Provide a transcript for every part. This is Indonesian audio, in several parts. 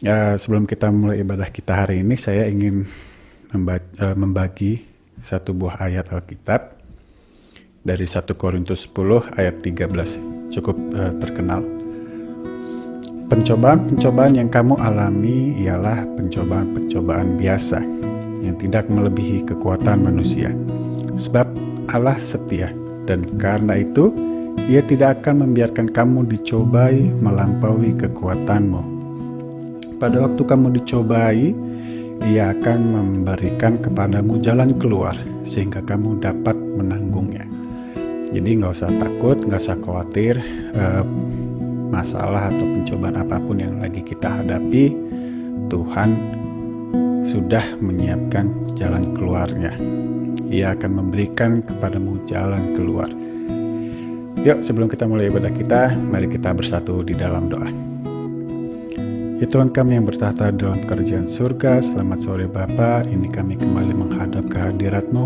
Ya, sebelum kita mulai ibadah kita hari ini, saya ingin membagi satu buah ayat Alkitab dari 1 Korintus 10 ayat 13. Cukup terkenal. Pencobaan-pencobaan yang kamu alami ialah pencobaan-pencobaan biasa yang tidak melebihi kekuatan manusia. Sebab Allah setia, dan karena itu Ia tidak akan membiarkan kamu dicobai melampaui kekuatanmu. Pada waktu kamu dicobai, Ia akan memberikan kepadamu jalan keluar sehingga kamu dapat menanggungnya. Jadi nggak usah takut, nggak usah khawatir masalah atau pencobaan apapun yang lagi kita hadapi. Tuhan sudah menyiapkan jalan keluarnya. Ia akan memberikan kepadamu jalan keluar. Yuk, sebelum kita mulai ibadah kita, mari kita bersatu di dalam doa. Ya Tuhan kami yang bertahta dalam kerajaan surga, selamat sore Bapa. Ini kami kembali menghadap kehadirat-Mu,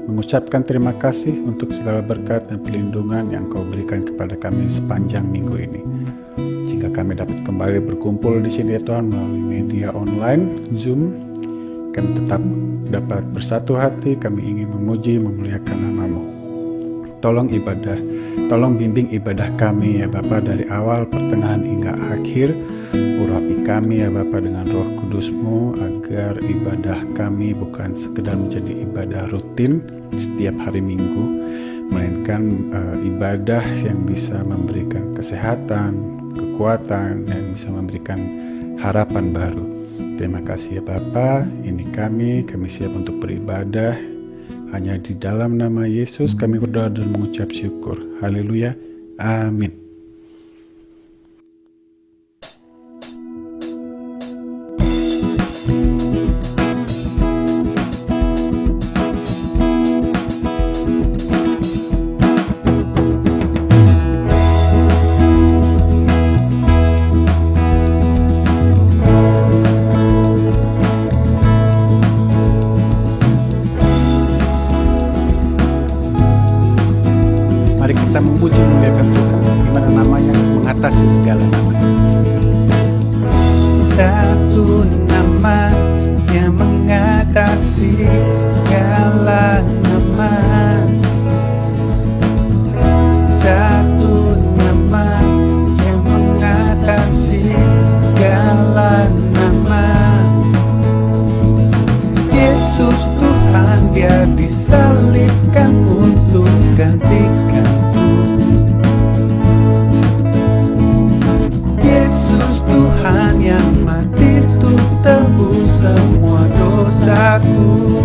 mengucapkan terima kasih untuk segala berkat dan perlindungan yang Kau berikan kepada kami sepanjang minggu ini. Jika kami dapat kembali berkumpul di sini ya Tuhan melalui media online, Zoom, kami tetap dapat bersatu hati, kami ingin memuji, memuliakan nama-Mu. Tolong bimbing ibadah kami ya Bapa dari awal, pertengahan hingga akhir. Urapi kami ya Bapa dengan Roh Kudus-Mu agar ibadah kami bukan sekedar menjadi ibadah rutin setiap hari Minggu, melainkan ibadah yang bisa memberikan kesehatan, kekuatan, dan bisa memberikan harapan baru. Terima kasih ya Bapa. Ini kami siap untuk beribadah. Hanya di dalam nama Yesus kami berdoa dan mengucap syukur. Haleluya. Amin. Mari kita memuji memuliakan Tuhan. Gimana namanya? Mengatasi segala nama. Satu nama yang mengatasi segala nama. Satu nama yang mengatasi segala nama. Yesus Tuhan, Dia disalibkan untuk gantikan. Yesus Tuhan yang mati untuk tebus semua dosaku.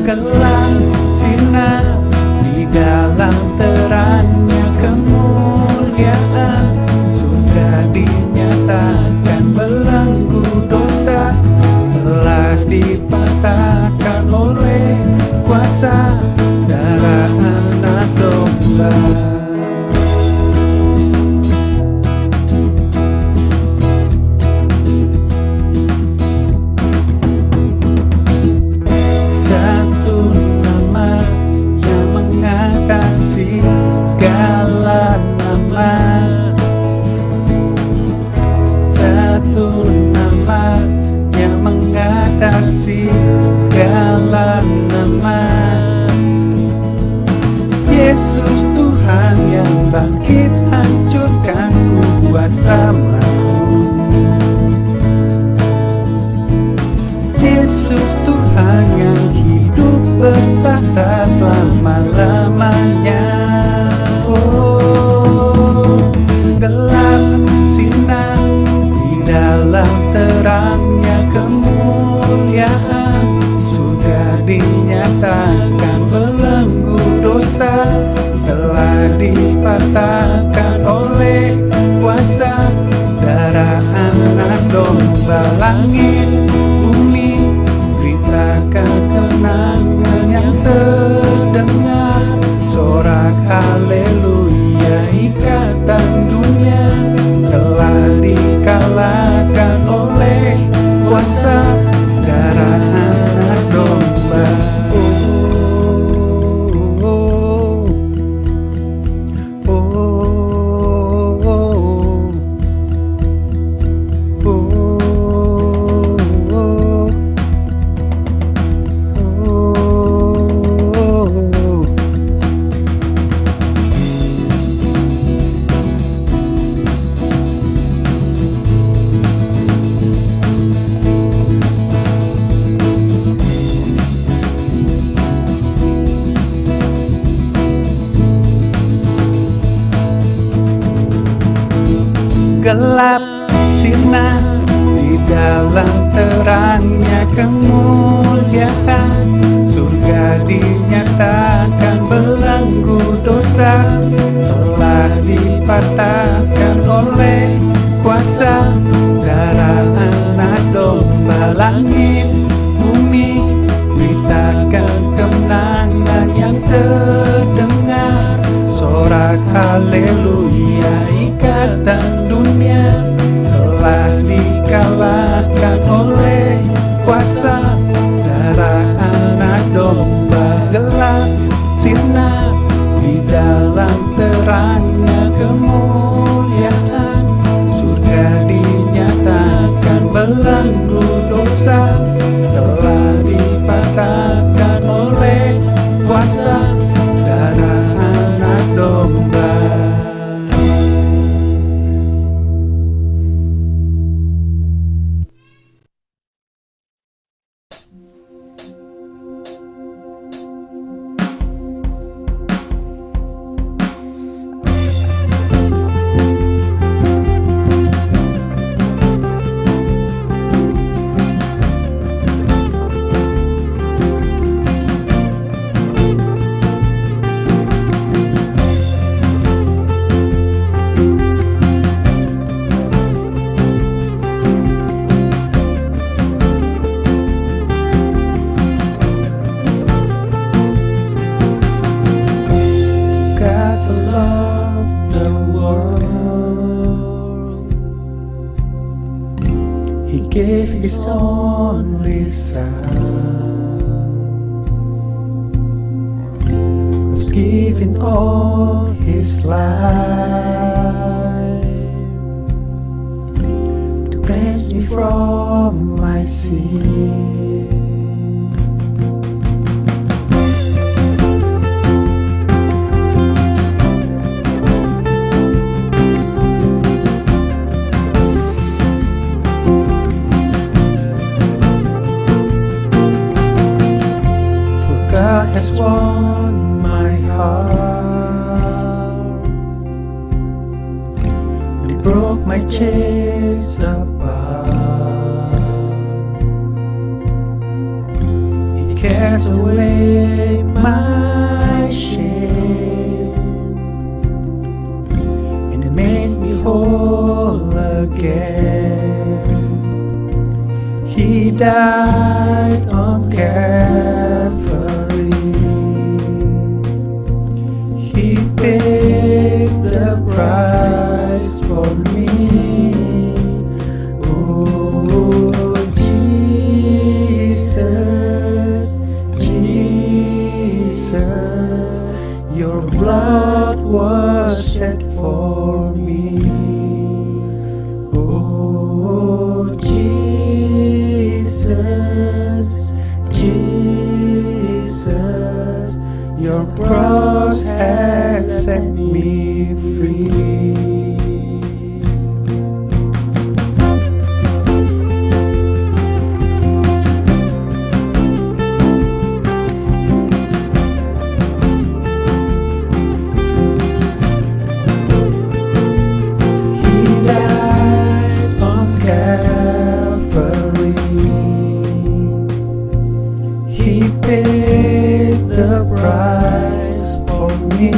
Kelak sinar di dalam terangnya kemuliaan, sudah dinyatakan belenggu dosa telah dipatahkan oleh kuasa darah anak domba. Satu nama yang mengatasi segala nama. Satu nama yang mengatasi segala nama. Yesus Tuhan yang bangkit hancurkan kuasa maut. Yesus Tuhan yang hidup bertahta selama-lamanya. Oh, gelap sinar di dalam terangnya kemuliaan, sudah dinyatakan belenggu dosa telah dipatahkan oleh kuasa darah anak domba. Langit bumi beritakan kenangan yang terdengar, sorak haleluya, ikatan dunia telah dikalahkan oleh kuasa darah anak domba. gelap sirna, di dalam terangnya kemuliaan. Surga dinyatakan, belenggu dosa telah dipatahkan oleh kuasa darah Anak Domba. Langit bumi beritakan kemenangan yang terdengar, sorak haleluya, ikatan dunia telah dikalahkan oleh kuasa darah Anak Domba. Gelap sirna, di dalam terangnya kemuliaan. Surga dinyatakan, belenggu dosa telah dipatahkan oleh kuasa darah Anak Domba. God so loved the world, He gave His only Son, who's given all His life to cleanse me from my sin. God has won my heart and broke my chains apart. He cares away my shame and made me whole again. He died on Calvary. He paid the price for me. Oh, Jesus, Jesus, your blood was shed for me. Oh, Jesus, Jesus, your cross has set me free. He died on Calvary. He paid the price for me.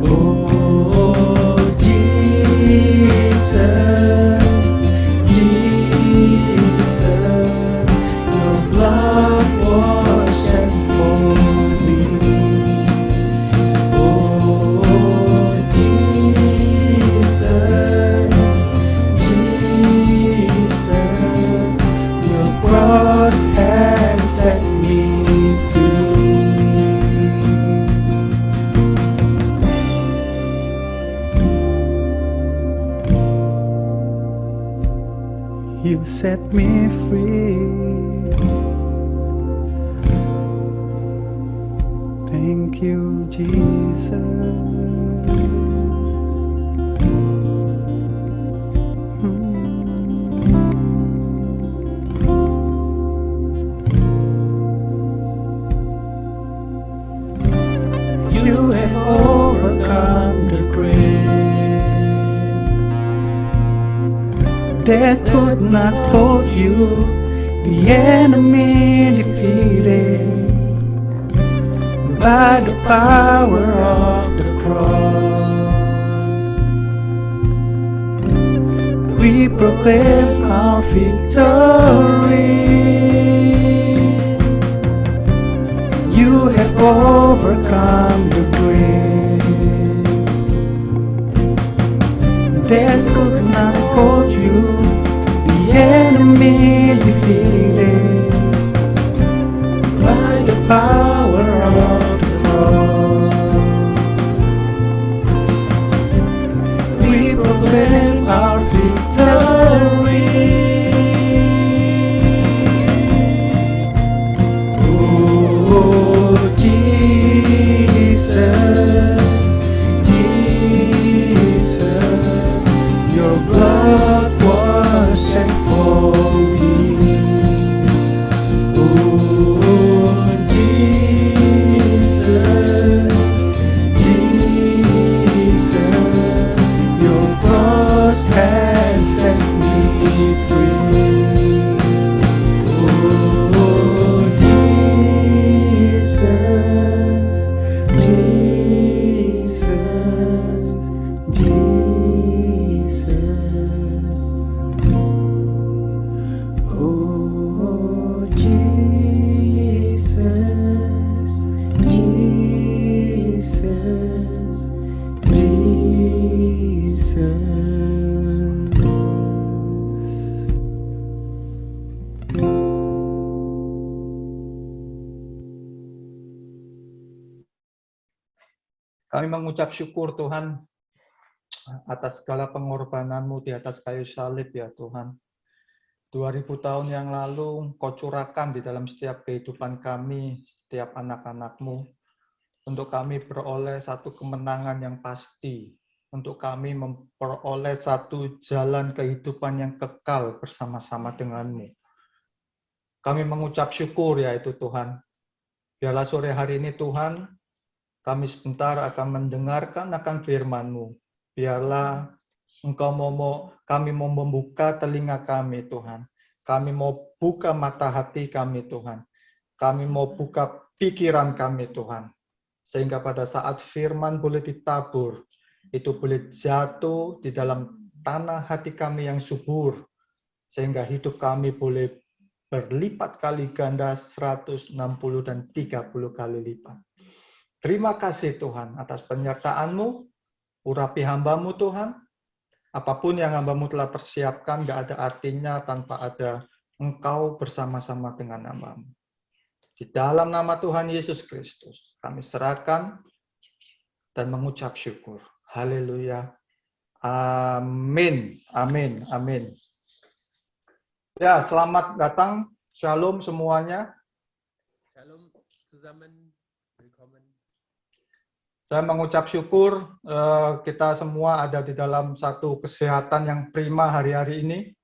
Oh, Jesus, Jesus, your blood was shed for me. Oh, Jesus, Jesus, your cross has set me free. You set me free. Thank you, Jesus. You have overcome the grave. Death could not hold you, the enemy defeated by the power of the cross. We proclaim our victory. You have overcome the grave. Death could not hold you, the enemy defeated by the power of the cross. We proclaim our victory. Oh, Jesus, Jesus, your blood was shed for me. Oh, Jesus, Jesus, your cross has set me free. Oh, Jesus, Jesus, Jesus. Oh, Jesus, Jesus, Jesus. Kami mengucap syukur Tuhan atas segala pengorbanan-Mu di atas kayu salib ya Tuhan. 2000 tahun yang lalu Kau curahkan di dalam setiap kehidupan kami, setiap anak-anak-Mu, untuk kami beroleh satu kemenangan yang pasti, untuk kami memperoleh satu jalan kehidupan yang kekal bersama-sama dengan-Mu. Kami mengucap syukur ya itu Tuhan. Biarlah sore hari ini Tuhan, kami sebentar akan mendengarkan akan firman-Mu. Biarlah kami mau membuka telinga kami Tuhan. Kami mau buka mata hati kami Tuhan. Kami mau buka pikiran kami Tuhan. Sehingga pada saat firman boleh ditabur, itu boleh jatuh di dalam tanah hati kami yang subur. Sehingga hidup kami boleh berlipat kali ganda 160 dan 30 kali lipat. Terima kasih Tuhan atas penyertaan-Mu, urapi hamba-Mu Tuhan. Apapun yang hamba-Mu telah persiapkan, gak ada artinya tanpa ada Engkau bersama-sama dengan hamba-Mu. Di dalam nama Tuhan Yesus Kristus, kami serahkan dan mengucap syukur. Haleluya. Amin. Amin. Amin. Ya, selamat datang. Shalom semuanya. Shalom zusammen, willkommen. Saya mengucap syukur kita semua ada di dalam satu kesehatan yang prima hari-hari ini.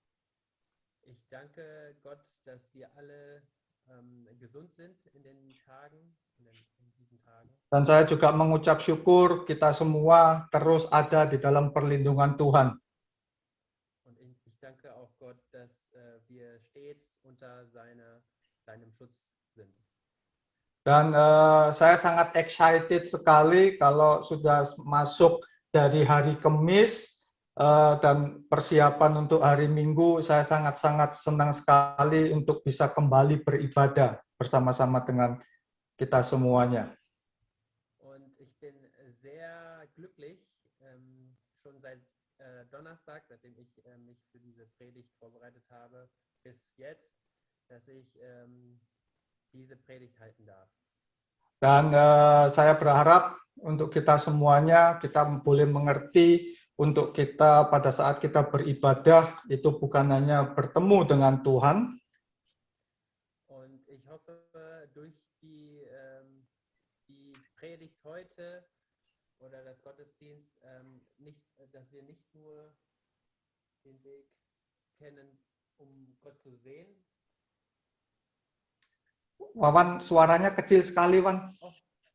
Ich danke Gott, dass wir alle gesund sind in den Tagen, in diesen Tagen. Dan saya juga mengucap syukur kita semua terus ada di dalam perlindungan Tuhan. Und ich danke auch Gott, dass wir stets unter seinem Schutz sind. Dan saya sangat excited sekali kalau sudah masuk dari hari Kamis dan persiapan untuk hari Minggu. Saya sangat-sangat senang sekali untuk bisa kembali beribadah bersama-sama dengan kita semuanya. Und ich bin sehr glücklich, schon seit Donnerstag, seitdem ich mich für diese Predigt vorbereitet habe, bis jetzt, dass ich diese Predigt halten darf. Dan saya berharap untuk kita semuanya, kita boleh mengerti untuk kita pada saat kita beribadah, itu bukan hanya bertemu dengan Tuhan. Und ich hoffe, durch die Predigt heute oder das Gottesdienst, dass wir nicht nur den Weg kennen, um Gott zu sehen. Wawan, suaranya kecil sekali, Wan. Oh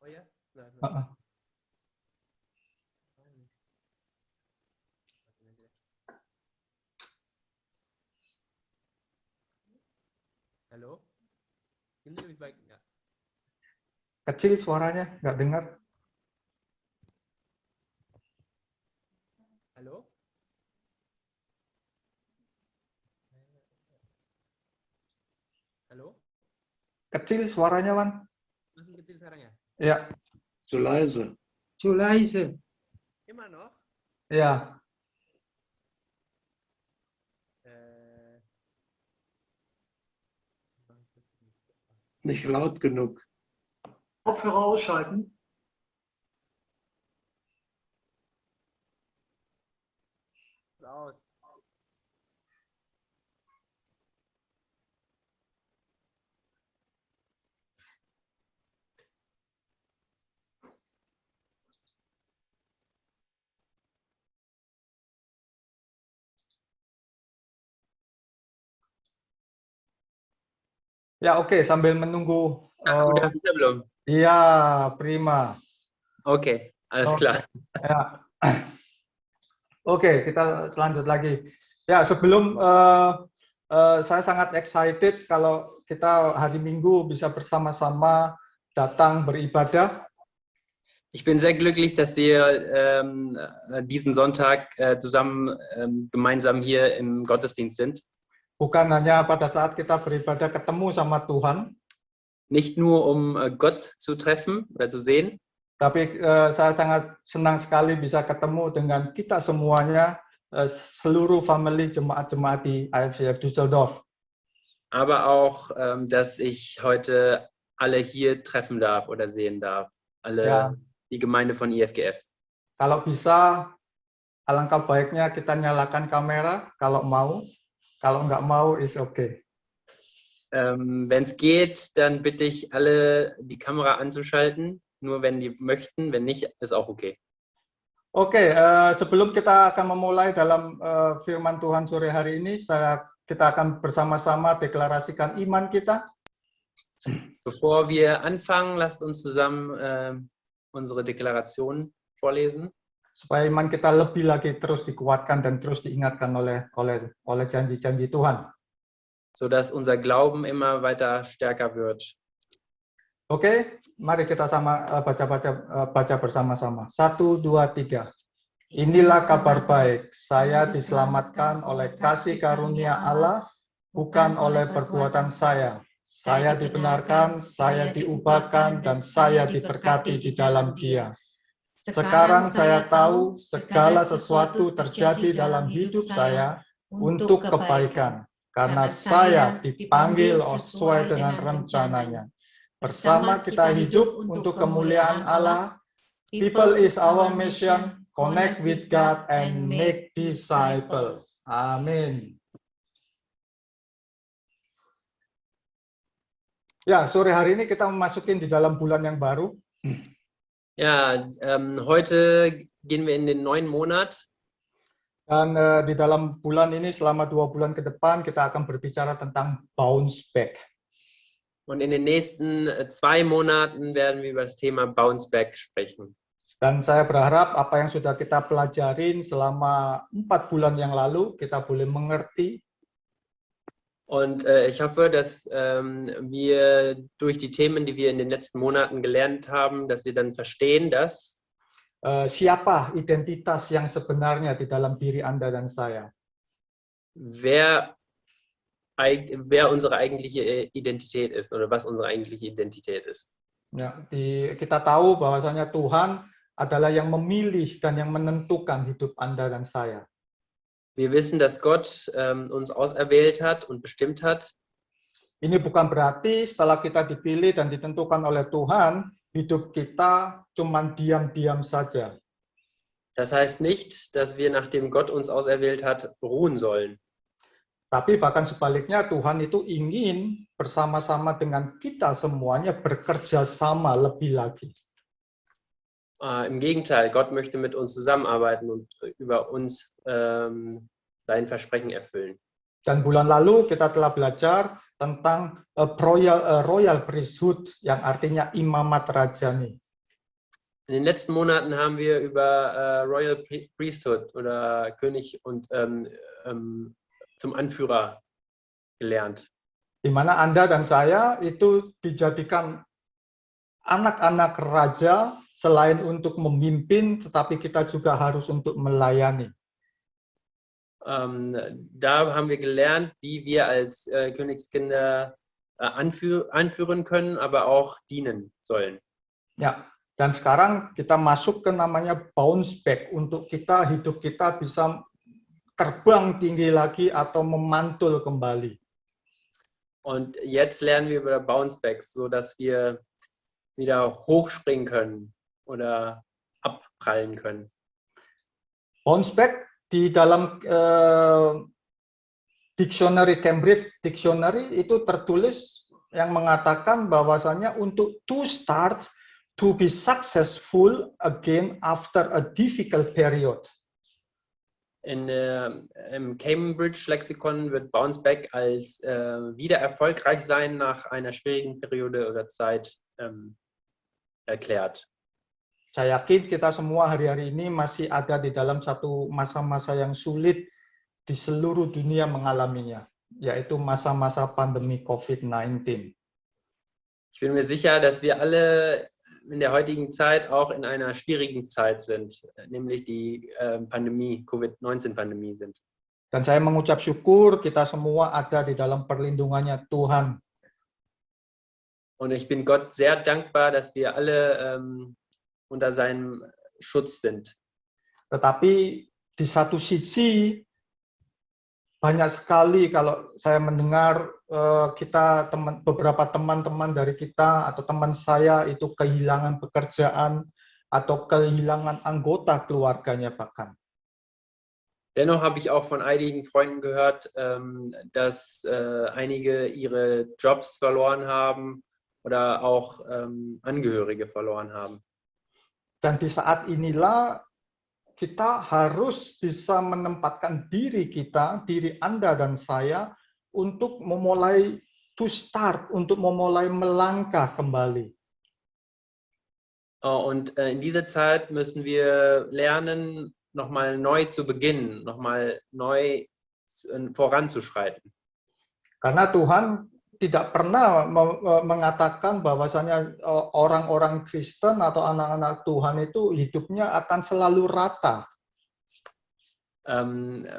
ya? Nah. Hallo? Gini lebih baik nggak? Kecil suaranya, nggak dengar. Halo? Halo? Kecil suaranya, Wan. Makin kecil sekarang ya? Ya, Zu leise. Zu leise. Immer noch? ya. Nicht laut genug. Kopfhörer ausschalten. Aus. Ya, oke. Sambil menunggu. Udah bisa belum? Iya, prima. Oke, alles Oke. klar. Ya. Oke, kita lanjut lagi. Ya, sebelum saya sangat excited kalau kita hari Minggu bisa bersama-sama datang beribadah. Ich bin sehr glücklich, dass wir diesen Sonntag zusammen gemeinsam hier im Gottesdienst sind. Bukan hanya pada saat kita beribadah ketemu sama Tuhan, Nicht nur um Gott zu treffen oder zu sehen, tapi saya sangat senang sekali bisa ketemu dengan kita semuanya, seluruh family jemaat-jemaat di IFCF Düsseldorf. aber auch, dass ich heute alle hier treffen darf oder sehen darf. Alle, Ja. die Gemeinde von IFGF. Kalau bisa, alangkah baiknya kita nyalakan kamera kalau mau. Kalau nggak mau, is okay. Wenn es geht, dann bitte ich alle, die Kamera anzuschalten. Nur wenn die möchten, wenn nicht, ist auch okay. Oke, sebelum kita akan memulai dalam firman Tuhan sore hari ini, kita akan bersama-sama deklarasikan iman kita. Bevor wir anfangen, lasst uns zusammen unsere Deklaration vorlesen, Supaya iman kita lebih lagi terus dikuatkan dan terus diingatkan oleh janji-janji Tuhan. sodass unser Glauben immer weiter stärker wird. Oke, mari kita baca bersama-sama. 1, 2, 3. Inilah kabar baik, saya diselamatkan oleh kasih karunia Allah, bukan oleh perbuatan saya. Saya dibenarkan, saya diubahkan, dan saya diberkati di dalam Dia. Sekarang saya tahu segala sesuatu terjadi dalam hidup saya untuk kebaikan, karena saya dipanggil sesuai dengan rencananya. Bersama kita hidup untuk kemuliaan Allah. People is our mission, connect with God and make disciples. Amin. Ya, sore hari ini kita memasukin di dalam bulan yang baru. Ja, heute gehen wir in den neuen Monat. Dan di dalam bulan ini selama 2 bulan ke depan kita akan berbicara tentang bounce back. Und in den nächsten 2 Monaten werden wir über das Thema Bounce Back sprechen. Dan saya berharap apa yang sudah kita pelajarin selama 4 bulan yang lalu kita boleh mengerti. Und ich hoffe, dass wir durch die Themen, die wir in den letzten Monaten gelernt haben, dass wir dann verstehen, dass siapa identitas yang sebenarnya di dalam diri Anda dan saya. wer unsere eigentliche Identität ist oder was unsere eigentliche Identität ist. Ya, kita tahu bahwasanya Tuhan adalah yang memilih dan yang menentukan hidup Anda dan saya. Wir wissen, dass Gott uns auserwählt hat und bestimmt hat. Ini bukan berarti setelah kita dipilih dan ditentukan oleh Tuhan, hidup kita cuma diam-diam saja. Das heißt nicht, dass wir, nachdem Gott uns auserwählt hat, ruhen sollen. Tapi bahkan sebaliknya Tuhan itu ingin bersama-sama dengan kita semuanya bekerja sama lebih lagi. Im Gegenteil, Gott möchte mit uns zusammenarbeiten und über uns sein Versprechen erfüllen. Dan bulan lalu kita telah belajar tentang royal priesthood yang artinya imamat rajani. In den letzten Monaten haben wir über Royal Priesthood oder König und zum Anführer gelernt. di mana Anda dan saya itu dijadikan anak-anak raja selain untuk memimpin, tetapi kita juga harus untuk melayani. Da haben wir gelernt, wie wir als Königskinder anführen können, aber auch dienen sollen. Ya, dan sekarang kita masuk ke namanya bounce back untuk hidup kita bisa terbang tinggi lagi atau memantul kembali. Und jetzt lernen wir über Bounce Backs, so dass wir wieder hochspringen können oder abprallen können. Bounce back di dalam dictionary Cambridge Dictionary itu tertulis yang mengatakan bahwasanya untuk to start to be successful again after a difficult period. Im Cambridge Lexikon wird Bounce Back als wieder erfolgreich sein nach einer schwierigen Periode oder Zeit erklärt. Saya yakin kita semua hari-hari ini masih ada di dalam satu masa-masa yang sulit di seluruh dunia mengalaminya, yaitu masa-masa pandemi COVID-19. Ich bin mir sicher, dass wir alle in der heutigen Zeit auch in einer schwierigen Zeit sind, nämlich die Pandemie, Covid-19-Pandemie sind. Dan saya mengucap syukur kita semua ada di dalam perlindungannya Tuhan. Und ich bin Gott sehr dankbar, dass wir alle unter seinem Schutz sind. Tetapi di satu sisi banyak sekali kalau saya mendengar kita beberapa teman-teman dari kita atau teman saya itu kehilangan pekerjaan atau kehilangan anggota keluarganya bahkan. Dennoch habe ich auch von einigen Freunden gehört, dass einige ihre Jobs verloren haben oder auch Angehörige verloren haben. Dan di saat inilah kita harus bisa menempatkan diri kita, diri Anda dan saya, untuk memulai to start, untuk memulai melangkah kembali. Und in dieser Zeit müssen wir lernen, nochmal neu zu beginnen, nochmal neu voranzuschreiten. Karena Tuhan tidak pernah mengatakan bahwasanya orang-orang Kristen atau anak-anak Tuhan itu hidupnya akan selalu rata.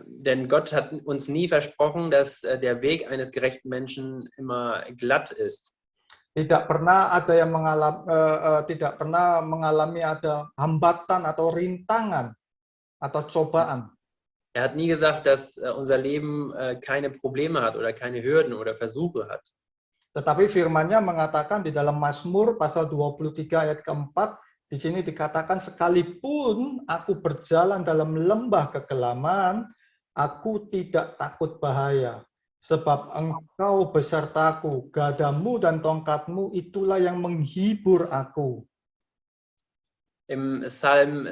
Denn Gott hat uns nie versprochen, dass der Weg eines gerechten Menschen immer glatt ist. Tidak pernah ada yang mengalami ada hambatan atau rintangan atau cobaan. Er hat nie gesagt, dass unser Leben keine Probleme hat oder keine Hürden oder Versuche hat. Tetapi firman-Nya mengatakan di dalam Mazmur pasal 23 ayat keempat, di sini dikatakan sekalipun aku berjalan dalam lembah kekelaman, aku tidak takut bahaya. Sebab engkau besertaku, gadamu dan tongkatmu itulah yang menghibur aku. Im Psalm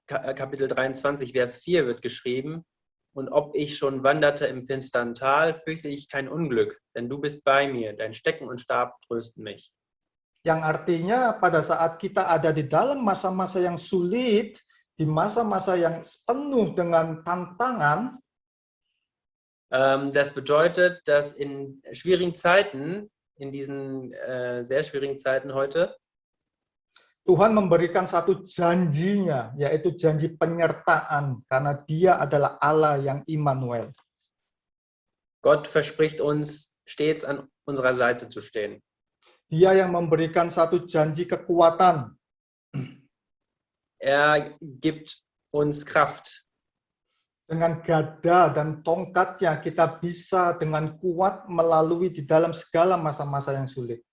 Kapitel 23, Vers 4 wird geschrieben, und ob ich schon wanderte im finstern Tal, fürchte ich kein Unglück, denn du bist bei mir, dein Stecken und Stab trösten mich. Yang artinya pada saat kita ada di dalam masa-masa yang sulit, di masa-masa yang penuh dengan tantangan, das bedeutet, dass in schwierigen Zeiten, in diesen sehr schwierigen Zeiten heute, Tuhan memberikan satu janjinya, yaitu janji penyertaan, karena Dia adalah Allah yang Immanuel. Gott verspricht uns, stets an unserer Seite zu stehen. Dia yang memberikan satu janji kekuatan. Er gibt uns Kraft. Dengan gada dan tongkatnya kita bisa dengan kuat melalui di dalam segala masa-masa yang sulit.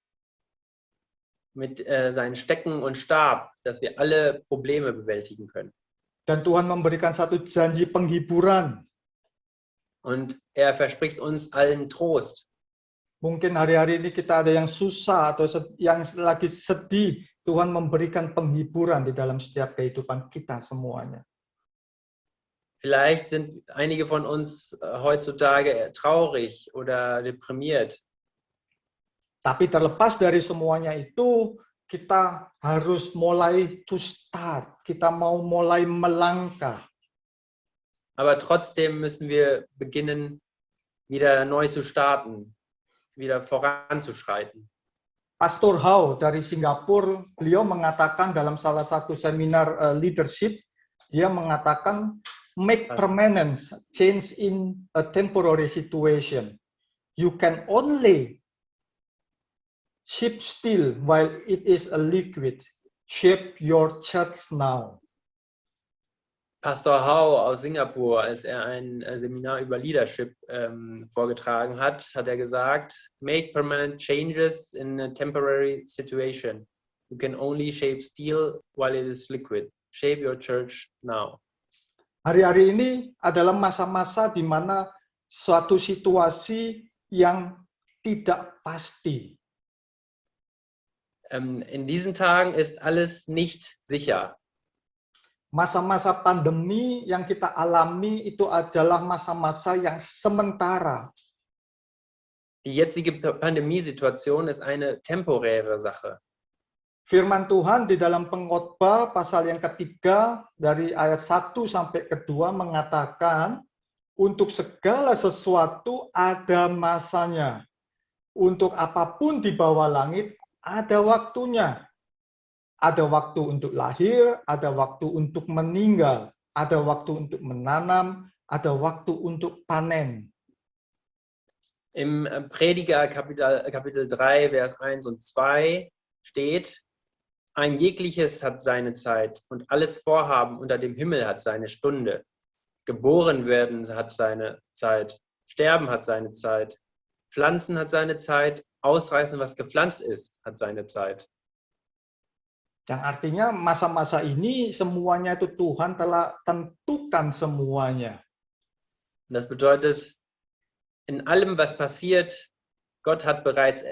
Mit seinen Stecken und Stab, dass wir alle Probleme bewältigen können. Dan Tuhan memberikan satu janji penghiburan. Und er verspricht uns allen Trost. Mungkin hari-hari ini kita ada yang susah atau yang lagi sedih. Tuhan memberikan penghiburan di dalam setiap kehidupan kita semuanya. Vielleicht sind einige von uns heutzutage traurig oder deprimiert. Tapi terlepas dari semuanya itu, kita harus mulai to start. Kita mau mulai melangkah. Aber trotzdem müssen wir beginnen, wieder neu zu starten. wieder voranzuschreiten. Pastor Hao dari Singapura, beliau mengatakan dalam salah satu seminar leadership, dia mengatakan make permanent change in a temporary situation. You can only shape still while it is a liquid. Shape your church now. Pastor Hao aus Singapur, als er ein Seminar über Leadership vorgetragen hat, hat er gesagt, make permanent changes in a temporary situation. You can only shape steel while it is liquid. Shape your church now. Hari-hari ini adalah masa-masa di mana suatu situasi yang tidak pasti. In diesen Tagen ist alles nicht sicher. Masa-masa pandemi yang kita alami itu adalah masa-masa yang sementara. Die jetzige Pandemiesituation ist eine temporäre Sache. Firman Tuhan di dalam Pengkhotbah pasal yang ketiga dari ayat 1 sampai ke 2 mengatakan, untuk segala sesuatu ada masanya. Untuk apapun di bawah langit ada waktunya. Ada waktu untuk lahir, ada waktu untuk meninggal, ada waktu untuk menanam, ada waktu untuk panen. Im Prediger Kapitel 3, Vers 1 und 2 steht, ein jegliches hat seine Zeit und alles Vorhaben unter dem Himmel hat seine Stunde. Geboren werden hat seine Zeit, sterben hat seine Zeit, pflanzen hat seine Zeit, ausreißen, was gepflanzt ist, hat seine Zeit. Yang artinya masa-masa ini semuanya itu Tuhan telah tentukan semuanya. Das bedeutet, in allem, was passiert, Gott hat bereits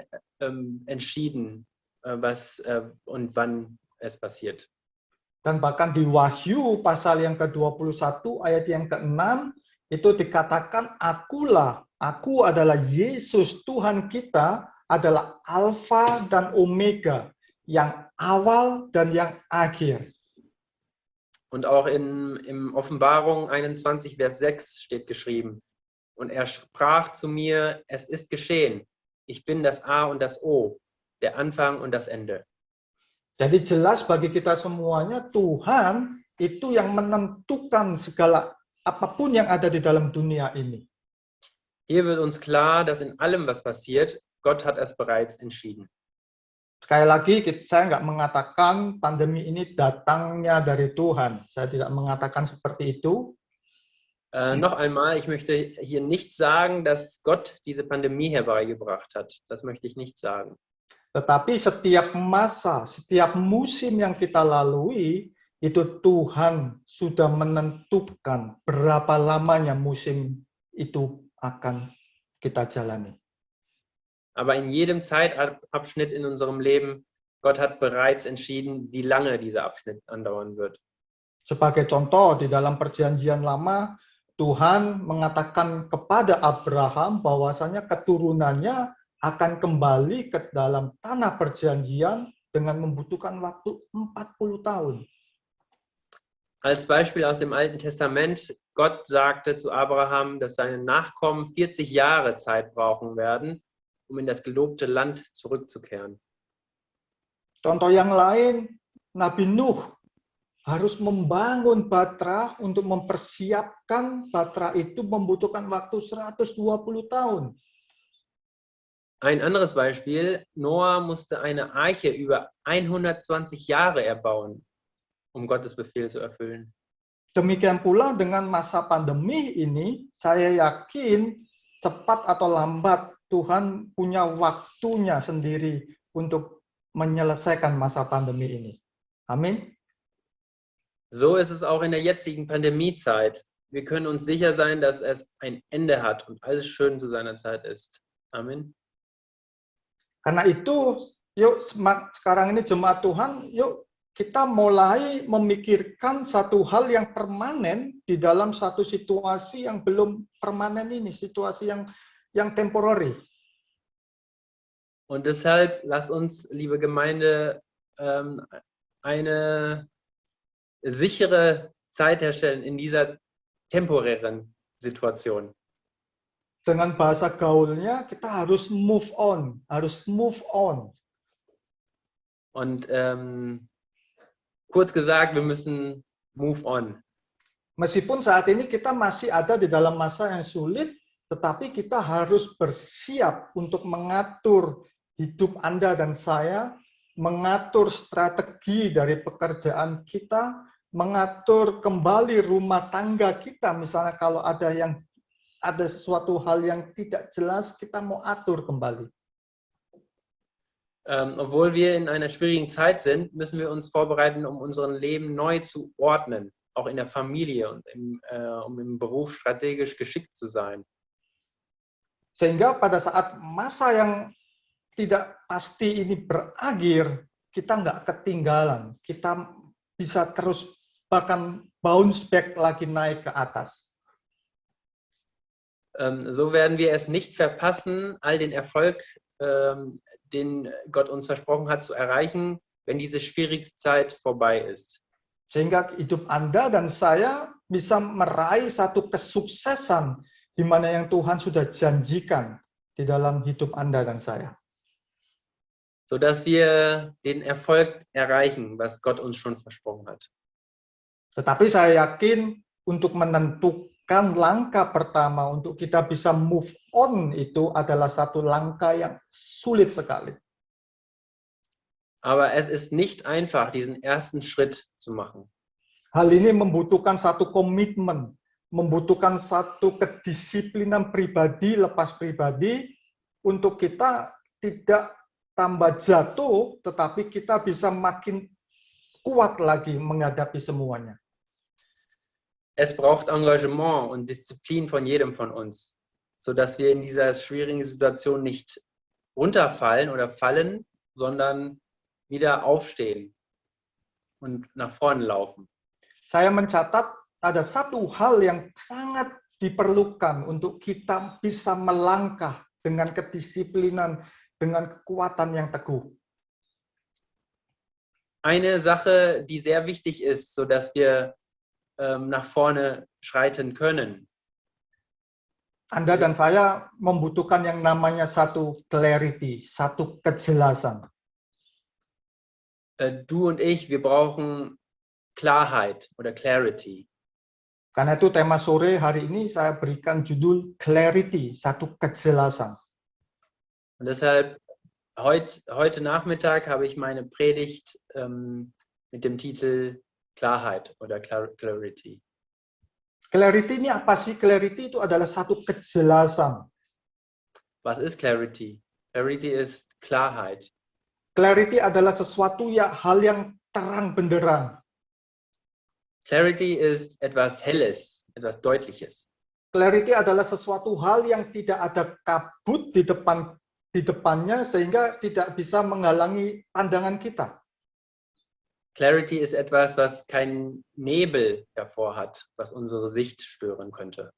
entschieden, was und wann es passiert. Dan bahkan di Wahyu pasal yang ke-21 ayat yang ke-6 itu dikatakan aku adalah Yesus Tuhan kita, adalah Alfa dan Omega, yang awal dan yang akhir. Und auch im Offenbarung 21, Vers 6 steht geschrieben, und er sprach zu mir, es ist geschehen, ich bin das A und das O, der Anfang und das Ende. Jadi jelas bagi kita semuanya, Tuhan itu yang menentukan segala apapun yang ada di dalam dunia ini. Hier wird uns klar, dass in allem, was passiert, Gott hat es bereits entschieden. Sekali lagi, saya nggak mengatakan pandemi ini datangnya dari Tuhan. Saya tidak mengatakan seperti itu. Noch einmal, ich möchte hier nicht sagen, dass Gott diese Pandemie herbeigebracht hat. Das möchte ich nicht sagen. Tetapi setiap masa, setiap musim yang kita lalui, itu Tuhan sudah menentukan berapa lamanya musim itu akan kita jalani. Aber in jedem Zeitabschnitt in unserem Leben, Gott hat bereits entschieden, wie lange dieser Abschnitt andauern wird. Sebagai contoh, di dalam Perjanjian Lama, Tuhan mengatakan kepada Abraham bahwasanya keturunannya akan kembali ke dalam tanah perjanjian dengan membutuhkan waktu 40 tahun. Als Beispiel aus dem Alten Testament, Gott sagte zu Abraham, dass seine Nachkommen 40 Jahre Zeit brauchen werden, um in das gelobte Land zurückzukehren. Contoh yang lain, Nabi Nuh harus membangun Batra untuk mempersiapkan Batra itu membutuhkan waktu 120 tahun. Ein anderes Beispiel, Noah musste eine Arche über 120 Jahre erbauen, um Gottes Befehl zu erfüllen. Demikian pula dengan masa pandemi ini, saya yakin cepat atau lambat Tuhan punya waktunya sendiri untuk menyelesaikan masa pandemi ini. Amin. So ist es auch in der jetzigen Pandemiezeit. Wir können uns sicher sein, dass es ein Ende hat und alles schön zu seiner Zeit ist. Amin. Karena itu, yuk sekarang ini jemaat Tuhan, yuk kita mulai memikirkan satu hal yang permanen di dalam satu situasi yang belum permanen ini, situasi yang temporary. Und deshalb lasst uns, liebe Gemeinde, eine sichere Zeit herstellen in dieser temporären Situation. dengan bahasa gaulnya kita harus move on, harus move on. Und kurz gesagt, wir müssen move on. Meskipun saat ini kita masih ada di dalam masa yang sulit, tetapi kita harus bersiap untuk mengatur hidup Anda dan saya, mengatur strategi dari pekerjaan kita, mengatur kembali rumah tangga kita. Misalnya kalau ada sesuatu hal yang tidak jelas, kita mau atur kembali. Obwohl wir in einer schwierigen Zeit sind, müssen wir uns vorbereiten, um unser Leben neu zu ordnen, auch in der Familie und um im Beruf strategisch geschickt zu sein. Sehingga pada saat masa yang tidak pasti ini berakhir, kita nggak ketinggalan. Kita bisa terus bahkan bounce back lagi naik ke atas. So werden wir es nicht verpassen, all den Erfolg, den Gott uns versprochen hat, zu erreichen, wenn diese schwierige Zeit vorbei ist. Sehingga hidup Anda dan saya bisa meraih satu kesuksesan di mana yang Tuhan sudah janjikan di dalam hidup Anda dan saya. Sodass wir den Erfolg erreichen, was Gott uns schon versprochen hat. Tetapi saya yakin untuk menentukan langkah pertama untuk kita bisa move on itu adalah satu langkah yang sulit sekali. Aber es ist nicht einfach, diesen ersten Schritt zu machen. Hal ini membutuhkan satu komitmen, membutuhkan satu kedisiplinan pribadi lepas pribadi untuk kita tidak tambah jatuh, tetapi kita bisa makin kuat lagi menghadapi semuanya. Es braucht Engagement und Disziplin von jedem von uns, sodass wir in dieser schwierigen Situation nicht runterfallen oder fallen, sondern wieder aufstehen und nach vorne laufen. Saya mencatat ada satu hal yang sangat diperlukan untuk kita bisa melangkah dengan kedisiplinan, dengan kekuatan yang teguh. Eine Sache, die sehr wichtig ist, sodass wir nach vorne schreiten können. Anda dan saya membutuhkan yang namanya satu clarity, satu kejelasan. Du und ich, wir brauchen Klarheit oder Clarity. Karena itu tema sore hari ini saya berikan judul Clarity, satu kejelasan. Und deshalb heute Nachmittag habe ich meine Predigt mit dem Titel Klarheit oder Clarity. Clarity ini apa sih? Clarity itu adalah satu kejelasan. Was ist Clarity? Clarity ist Klarheit. Clarity adalah sesuatu hal yang terang benderang. Clarity ist etwas Helles, etwas Deutliches. Clarity adalah sesuatu hal yang tidak ada kabut di depannya sehingga tidak bisa menghalangi pandangan kita. Clarity ist etwas, was keinen Nebel davor hat, was unsere Sicht stören könnte.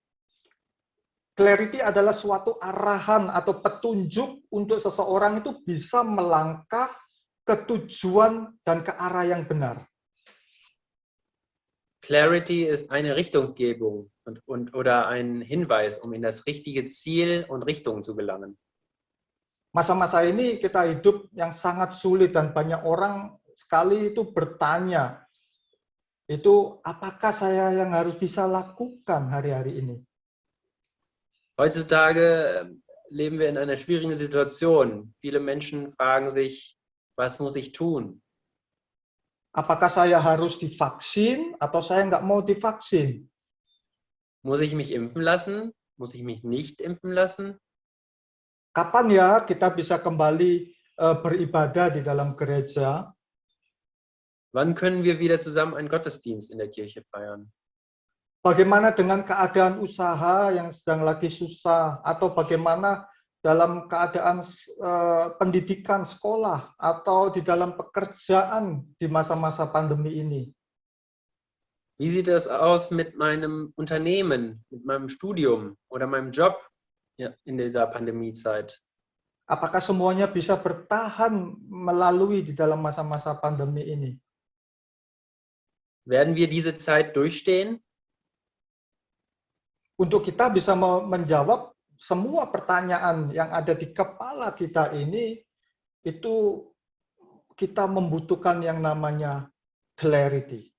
Clarity adalah suatu arahan atau petunjuk untuk seseorang itu bisa melangkah ke tujuan dan ke arah yang benar. Clarity ist eine Richtungsgebung oder ein Hinweis, um in das richtige Ziel und Richtung zu gelangen. Masa-masa ini kita hidup yang sangat sulit dan banyak orang sekali itu bertanya, itu apakah saya yang harus bisa lakukan hari-hari ini? Heutzutage leben wir in einer schwierigen Situation. Viele Menschen fragen sich, was muss ich tun? Apakah saya harus divaksin atau saya nggak mau divaksin? Muss ich mich impfen lassen? Muss ich mich nicht impfen lassen? Kapan ya kita bisa kembali beribadah di dalam gereja? Wann können wir wieder zusammen einen Gottesdienst in der Kirche feiern? Bagaimana dengan keadaan usaha yang sedang lagi susah? Atau bagaimana dalam keadaan pendidikan sekolah atau di dalam pekerjaan di masa-masa pandemi ini? Wie sieht es aus mit meinem Unternehmen, mit meinem Studium oder meinem Job in dieser Pandemiezeit? Apakah semuanya bisa bertahan melalui di dalam masa-masa pandemi ini? Werden wir diese Zeit durchstehen? Untuk kita bisa menjawab semua pertanyaan yang ada di kepala kita ini, itu kita membutuhkan yang namanya clarity.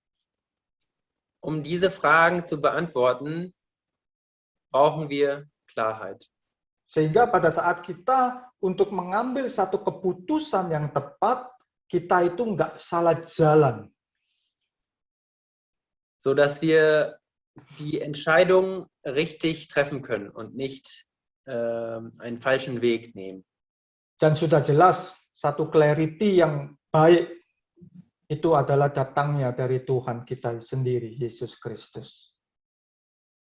Um diese Fragen zu beantworten, brauchen wir Klarheit. Sehingga pada saat kita untuk mengambil satu keputusan yang tepat, kita itu nggak salah jalan. Sodass wir die Entscheidung richtig treffen können und nicht einen falschen Weg nehmen. Dan sudah jelas, satu clarity yang baik itu adalah datangnya dari Tuhan kita sendiri, Yesus Kristus.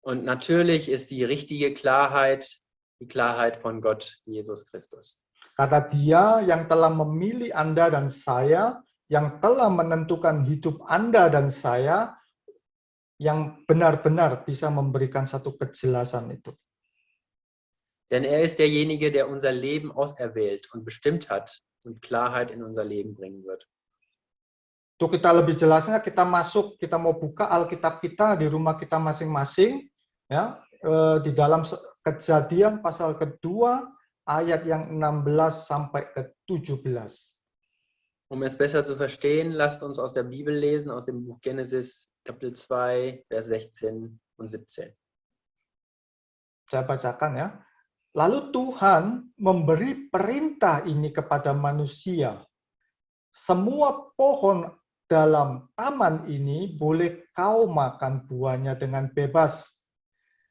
Und natürlich ist die richtige Klarheit die Klarheit von Gott, Jesus Christus. Kata Dia yang telah memilih Anda dan saya, yang telah menentukan hidup Anda dan saya, yang benar-benar bisa memberikan satu kejelasan itu. Denn er ist derjenige, der unser Leben auserwählt und bestimmt hat und Klarheit in unser Leben bringen wird. Untuk kita lebih jelasnya, kita mau buka Alkitab kita di rumah kita masing-masing, ya, di dalam Kejadian pasal kedua, ayat yang 16 sampai ke 17. Um es besser zu verstehen, lasst uns aus der Bibel lesen, aus dem Buch Genesis, Kapitel 2, Vers 16 und 17. Saya bacakan ya. Lalu Tuhan memberi perintah ini kepada manusia. Semua pohon dalam taman ini boleh kau makan buahnya dengan bebas.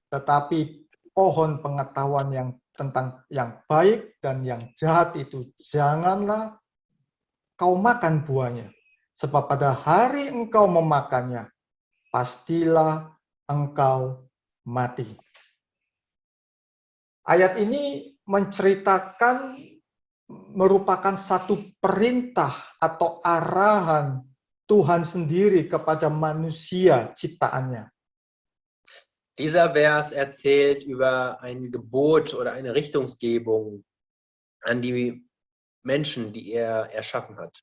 Tetapi pohon pengetahuan tentang yang baik dan yang jahat itu janganlah kau makan buahnya. Sebab pada hari engkau memakannya, pastilah engkau mati. Ayat ini menceritakan, merupakan satu perintah atau arahan Tuhan sendiri kepada manusia ciptaannya. Dieser Vers erzählt über ein Gebot oder eine Richtungsgebung an die Menschen, die er erschaffen hat.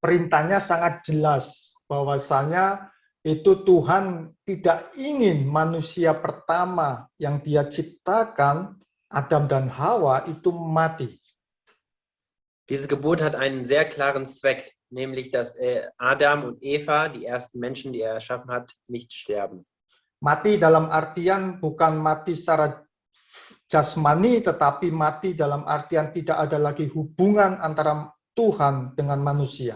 Perintahnya sangat jelas bahwasanya itu Tuhan tidak ingin manusia pertama yang Dia ciptakan, Adam dan Hawa, itu mati. Dieses Gebot hat einen sehr klaren Zweck, nämlich dass Adam und Eva, die ersten Menschen, die er erschaffen hat, nicht sterben. Mati dalam artian bukan mati secara jasmani, tetapi mati dalam artian tidak ada lagi hubungan antara Tuhan dengan manusia.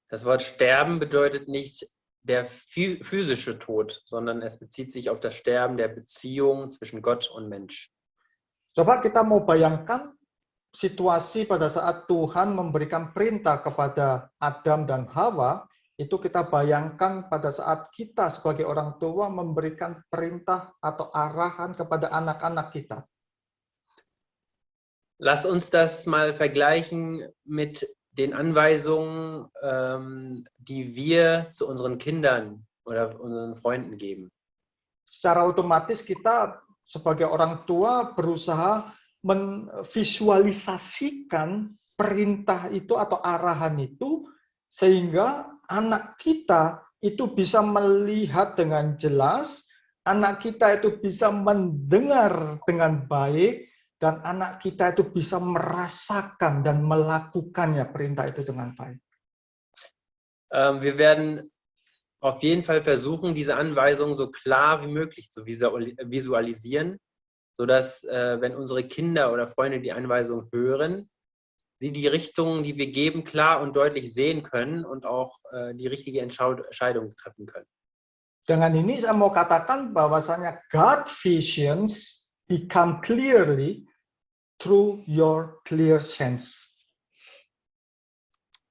Das Wort sterben bedeutet nicht der physische Tod, sondern es bezieht sich auf das Sterben der Beziehung zwischen Gott und Mensch. Coba kita mau bayangkan situasi pada saat Tuhan memberikan perintah kepada Adam dan Hawa, itu kita bayangkan pada saat kita sebagai orang tua memberikan perintah atau arahan kepada anak-anak kita. Lass uns das mal vergleichen mit den Anweisungen, die wir zu unseren Kindern oder unseren Freunden geben. Secara otomatis kita sebagai orang tua berusaha memvisualisasikan perintah itu atau arahan itu sehingga anak kita itu bisa melihat dengan jelas, anak kita itu bisa mendengar dengan baik, dan anak kita itu bisa merasakan dan melakukannya perintah itu dengan baik. Wir werden auf jeden Fall versuchen, diese Anweisungen so klar wie möglich zu visualisieren, sodass, wenn unsere Kinder oder Freunde die Anweisung hören, sie die Richtungen, die wir geben, klar und deutlich sehen können und auch die richtige Entscheidung treffen können. Dengan ini saya mau katakan bahwasanya God visions become clearly through your clear sense.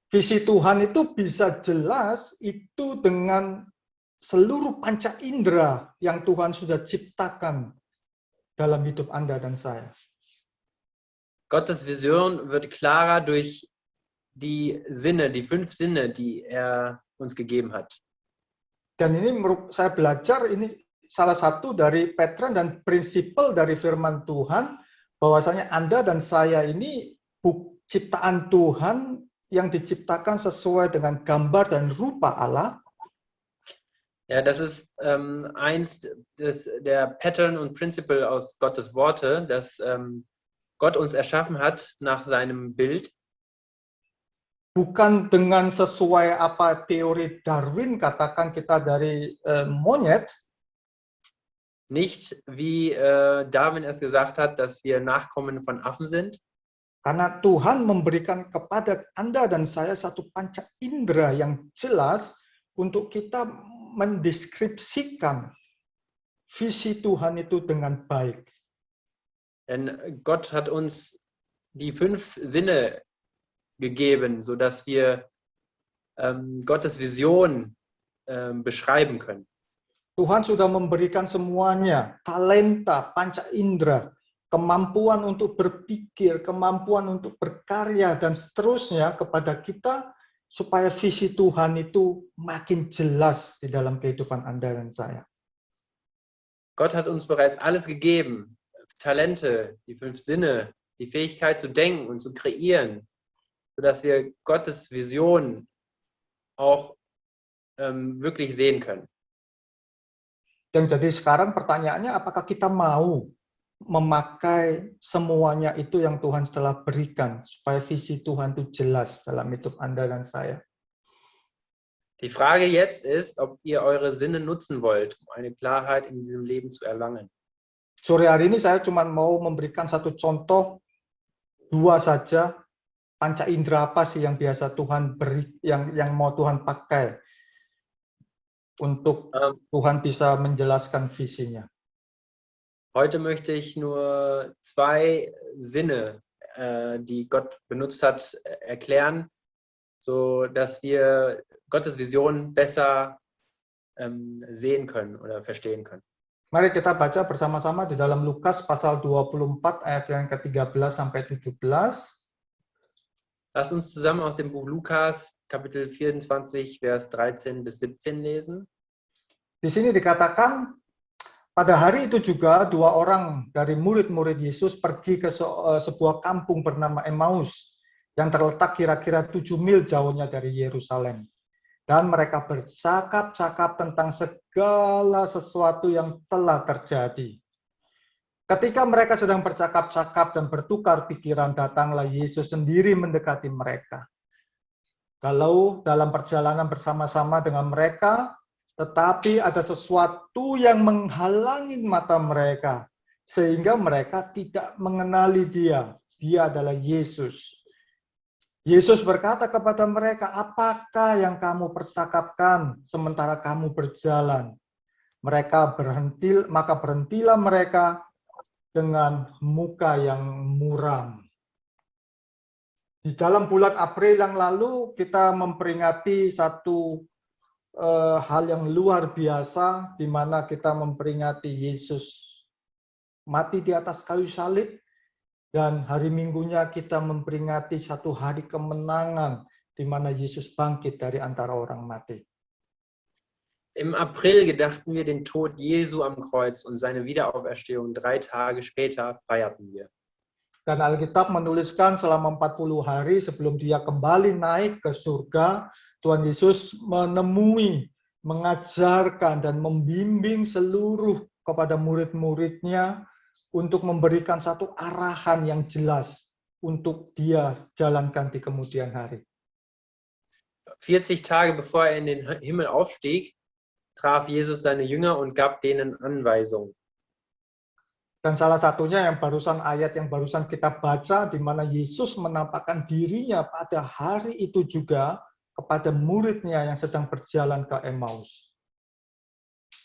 Visi Tuhan itu bisa jelas itu dengan seluruh panca indera yang Tuhan sudah ciptakan dalam hidup Anda dan saya. Gottes Vision wird klarer durch die Sinne, die 5 Sinne, die er uns gegeben hat. Dan ini saya belajar, ini salah satu dari pattern dan prinsipal dari firman Tuhan, bahwasanya Anda dan saya ini ciptaan Tuhan yang diciptakan sesuai dengan gambar dan rupa Allah. Ja, das ist eins der Pattern und Principle aus Gottes Worte, dass Gott uns erschaffen hat nach seinem Bild, bukan dengan sesuai apa teori Darwin katakan kita dari monyet, nicht wie Darwin es gesagt hat, dass wir Nachkommen von Affen sind, karena Tuhan memberikan kepada Anda dan saya satu panca indera yang jelas untuk kita mendeskripsikan visi Tuhan itu dengan baik. denn Gott hat uns die 5 Sinne gegeben, sodass wir Gottes Vision beschreiben können. Tuhan sudah memberikan semuanya, talenta, panca indera, kemampuan untuk berpikir, kemampuan untuk berkarya, dan seterusnya kepada kita, supaya visi Tuhan itu makin jelas di dalam kehidupan Anda dan saya. Gott hat uns bereits alles gegeben, Talente, die 5 Sinne, die Fähigkeit zu denken und zu kreieren, sodass wir Gottes Vision auch wirklich sehen können. Dan jadi sekarang pertanyaannya, apakah kita mau memakai semuanya itu yang Tuhan telah berikan, supaya visi Tuhan itu jelas dalam hidup Anda dan saya. Die Frage jetzt ist, ob ihr eure Sinne nutzen wollt, um eine Klarheit in diesem Leben zu erlangen. Sore hari ini saya cuma mau memberikan satu contoh, 2 saja, panca indera apa sih yang biasa Tuhan beri, yang mau Tuhan pakai untuk Tuhan bisa menjelaskan visinya. Heute möchte ich nur 2 Sinne, die Gott benutzt hat, erklären, so dass wir Gottes Vision besser sehen können oder verstehen können. Mari kita baca bersama-sama di dalam Lukas pasal 24 ayat yang ke-13 sampai 17. Lass uns zusammen aus dem Buch Lukas, Kapitel 24, Vers 13 bis 17 lesen. Di sini dikatakan, pada hari itu juga 2 orang dari murid-murid Yesus pergi ke sebuah kampung bernama Emmaus yang terletak kira-kira 7 mil jauhnya dari Yerusalem. Dan mereka bercakap-cakap tentang segala sesuatu yang telah terjadi. Ketika mereka sedang bercakap-cakap dan bertukar pikiran, datanglah Yesus sendiri mendekati mereka. Kalau dalam perjalanan bersama-sama dengan mereka, tetapi ada sesuatu yang menghalangi mata mereka, sehingga mereka tidak mengenali dia. Dia adalah Yesus. Yesus berkata kepada mereka, apakah yang kamu percakapkan sementara kamu berjalan? Maka berhentilah mereka dengan muka yang muram. Di dalam bulan April yang lalu, kita memperingati satu hal yang luar biasa, di mana kita memperingati Yesus mati di atas kayu salib, dan hari Minggunya kita memperingati satu hari kemenangan, di mana Yesus bangkit dari antara orang mati. Im April gedachten wir den Tod Jesu am Kreuz und seine Wiederauferstehung. 3 Tage später feierten wir. Dan Alkitab menuliskan selama 40 hari sebelum dia kembali naik ke surga, Tuhan Yesus menemui, mengajarkan, dan membimbing seluruh kepada murid-muridnya untuk memberikan satu arahan yang jelas untuk dia jalankan di kemudian hari. 40 Tage bevor er in den Himmel aufstieg, traf Jesus seine Jünger und gab denen Anweisungen. Dan salah satunya ayat yang barusan kita baca, di mana Yesus menampakkan dirinya pada hari itu juga kepada muridnya yang sedang berjalan ke Emmaus.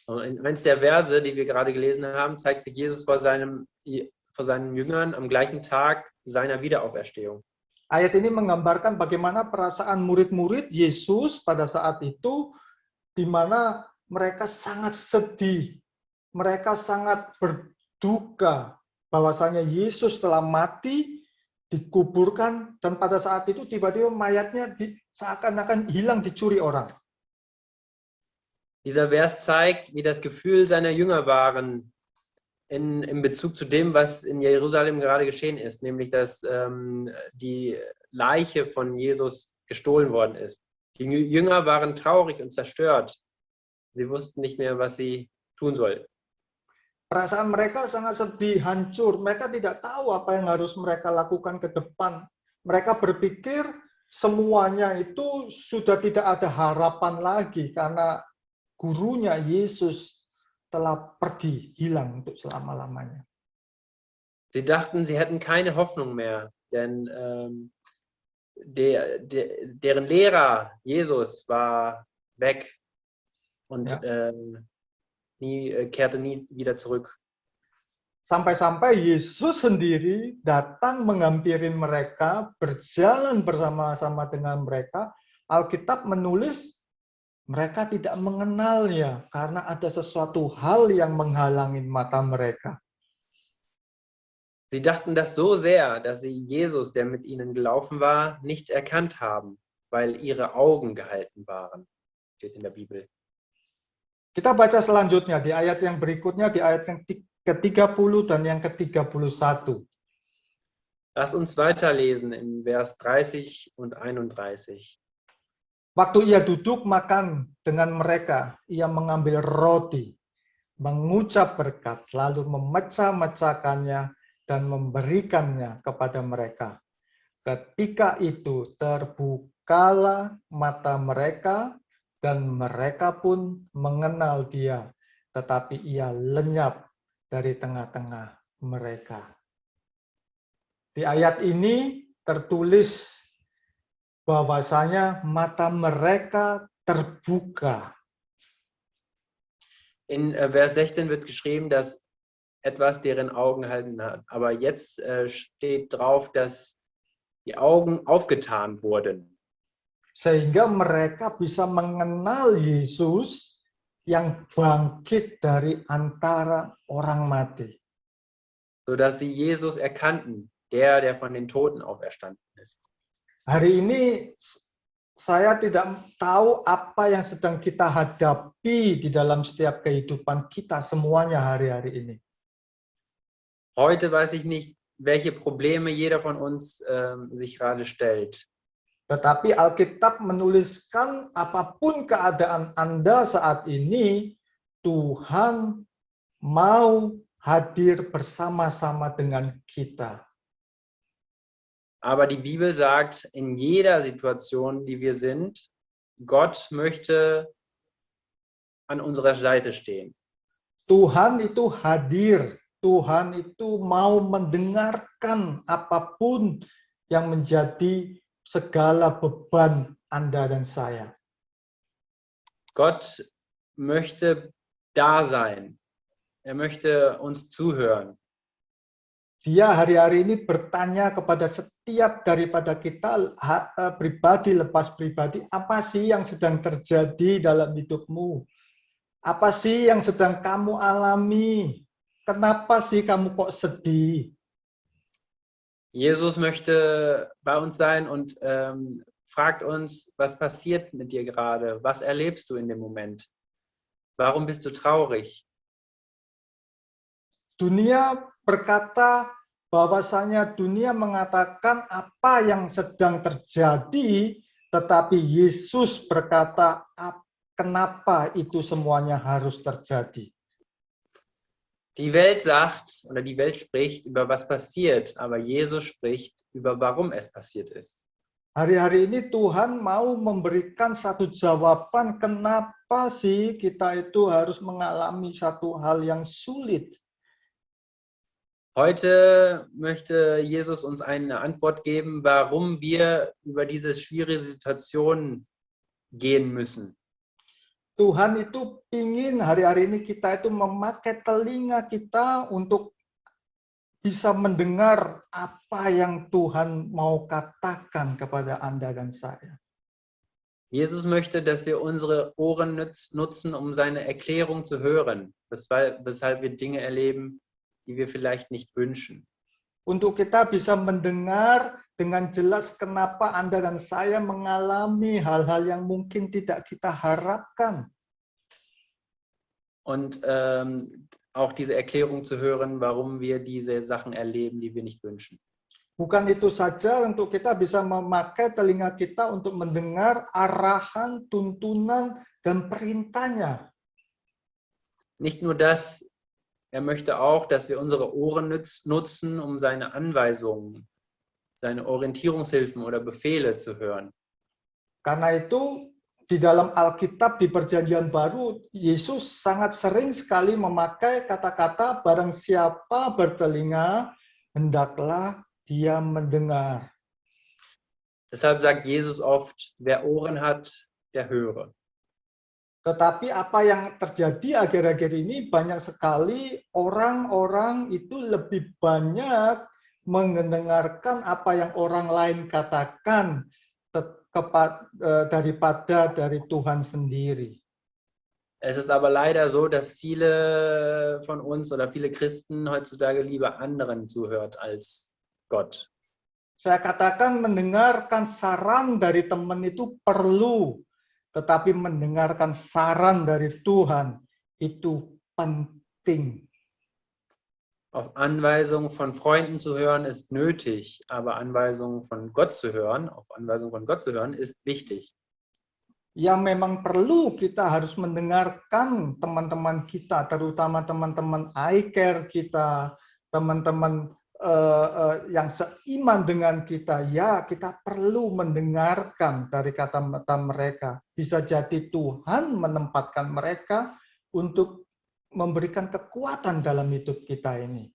In eins der Verse, die wir gerade gelesen haben, zeigt sich Jesus vor seinen Jüngern am gleichen Tag seiner Wiederauferstehung. Ayat ini menggambarkan bagaimana perasaan murid-murid Yesus pada saat itu, di mana mereka sangat sedih, mereka sangat berduka bahwasanya Yesus telah mati, dikuburkan, dan pada saat itu tiba-tiba mayatnya seakan-akan hilang, dicuri orang. Dieser Vers zeigt, wie das Gefühl seiner Jünger waren in Bezug zu dem, was in Jerusalem gerade geschehen ist, nämlich dass die Leiche von Jesus gestohlen worden ist. Die Jünger waren traurig und zerstört. Sie wussten nicht mehr, was sie tun sollten. Perasaan mereka sangat sedih, hancur. Mereka tidak tahu apa yang harus mereka lakukan ke depan. Mereka berpikir semuanya itu sudah tidak ada harapan lagi karena gurunya Yesus telah pergi, hilang untuk selama-lamanya. Sie dachten, sie hätten keine Hoffnung mehr, denn deren Lehrer, Jesus, war weg und kehrte nie wieder zurück. Sampai-sampai Yesus sendiri datang menghampiri mereka, berjalan bersama-sama dengan mereka. Alkitab menulis mereka tidak mengenalnya karena ada sesuatu hal yang menghalangi mata mereka. Sie dachten das so sehr, dass sie Jesus, der mit ihnen gelaufen war, nicht erkannt haben, weil ihre Augen gehalten waren. Steht in der Bibel. Kita baca selanjutnya di ayat yang berikutnya, di ayat yang ke-30 dan yang ke-31. Lass uns weiterlesen in Vers 30 und 31. Waktu ia duduk makan dengan mereka, ia mengambil roti, mengucap berkat, lalu memecah-mecahkannya dan memberikannya kepada mereka. Ketika itu terbukalah mata mereka dan mereka pun mengenal dia, tetapi ia lenyap dari tengah-tengah mereka. Di ayat ini tertulis bahwasanya mata mereka terbuka. In Vers 16 wird geschrieben, dass etwas deren Augen halten hat. Aber jetzt steht drauf, dass die Augen aufgetan wurden. Sehingga mereka bisa mengenal Yesus yang bangkit dari antara orang mati. Sodass sie Jesus erkannten, der von den Toten auferstanden ist. Hari ini saya tidak tahu apa yang sedang kita hadapi di dalam setiap kehidupan kita semuanya hari-hari ini. Heute weiß ich nicht, welche Probleme jeder von uns sich gerade stellt. Tetapi Alkitab menuliskan apapun keadaan Anda saat ini, Tuhan mau hadir bersama-sama dengan kita. Aber die Bibel sagt, in jeder Situation, die wir sind, Gott möchte an unserer Seite stehen. Tuhan itu hadir, Tuhan itu mau mendengarkan apapun yang menjadi segala beban Anda dan saya. Gott möchte da sein. Er möchte uns zuhören. Dia hari-hari ini bertanya kepada setiap daripada kita pribadi lepas pribadi, apa sih yang sedang terjadi dalam hidupmu? Apa sih yang sedang kamu alami? Kenapa sih kamu kok sedih? Jesus möchte bei uns sein und fragt uns, was passiert mit dir gerade? Was erlebst du in dem Moment? Warum bist du traurig? Dunia berkata bahwasanya dunia mengatakan apa yang sedang terjadi, tetapi Yesus berkata kenapa itu semuanya harus terjadi. Die Welt sagt oder die Welt spricht über was passiert, aber Jesus spricht über warum es passiert ist. Hari-hari ini Tuhan mau memberikan satu jawaban kenapa sih kita itu harus mengalami satu hal yang sulit. Heute möchte Jesus uns eine Antwort geben, warum wir über diese schwierige Situation gehen müssen. Tuhan itu ingin hari-hari ini kita itu memakai telinga kita untuk bisa mendengar apa yang Tuhan mau katakan kepada Anda dan saya. Jesus möchte, dass wir unsere Ohren nutzen, um seine Erklärung zu hören, weshalb wir Dinge erleben, die wir vielleicht nicht wünschen. Untuk kita bisa mendengar dengan jelas kenapa Anda dan saya mengalami hal-hal yang mungkin tidak kita harapkan. Und auch diese Erklärung zu hören, warum wir diese Sachen erleben, die wir nicht wünschen. Bukan itu saja, untuk kita bisa memakai telinga kita untuk mendengar arahan, tuntunan, dan perintahnya Nicht nur das, er möchte auch, dass wir unsere Ohren nutzen, um seine Anweisungen, seine Orientierungshilfen oder Befehle zu hören. Karena itu di dalam Alkitab di Perjanjian Baru, Yesus sangat sering sekali memakai kata-kata barang siapa bertelinga, hendaklah dia mendengar. Deshalb sagt Jesus oft, wer Ohren hat, der höre. Tetapi apa yang terjadi akhir-akhir ini, banyak sekali orang-orang itu lebih banyak mendengarkan apa yang orang lain katakan daripada dari Tuhan sendiri. Es ist aber leider so, dass viele von uns oder viele Christen heutzutage lieber anderen zuhört als Gott. Saya katakan mendengarkan saran dari teman itu perlu, tetapi mendengarkan saran dari Tuhan itu penting. Auf Anweisungen von Freunden zu hören ist nötig, aber Anweisungen von Gott zu hören, auf Anweisungen von Gott zu hören, ist wichtig. Yang memang perlu kita harus mendengarkan teman-teman kita, terutama teman-teman iCare kita, teman-teman yang seiman dengan kita, ya kita perlu mendengarkan dari kata-kata mereka. Bisa jadi Tuhan menempatkan mereka untuk memberikan kekuatan dalam hidup kita ini.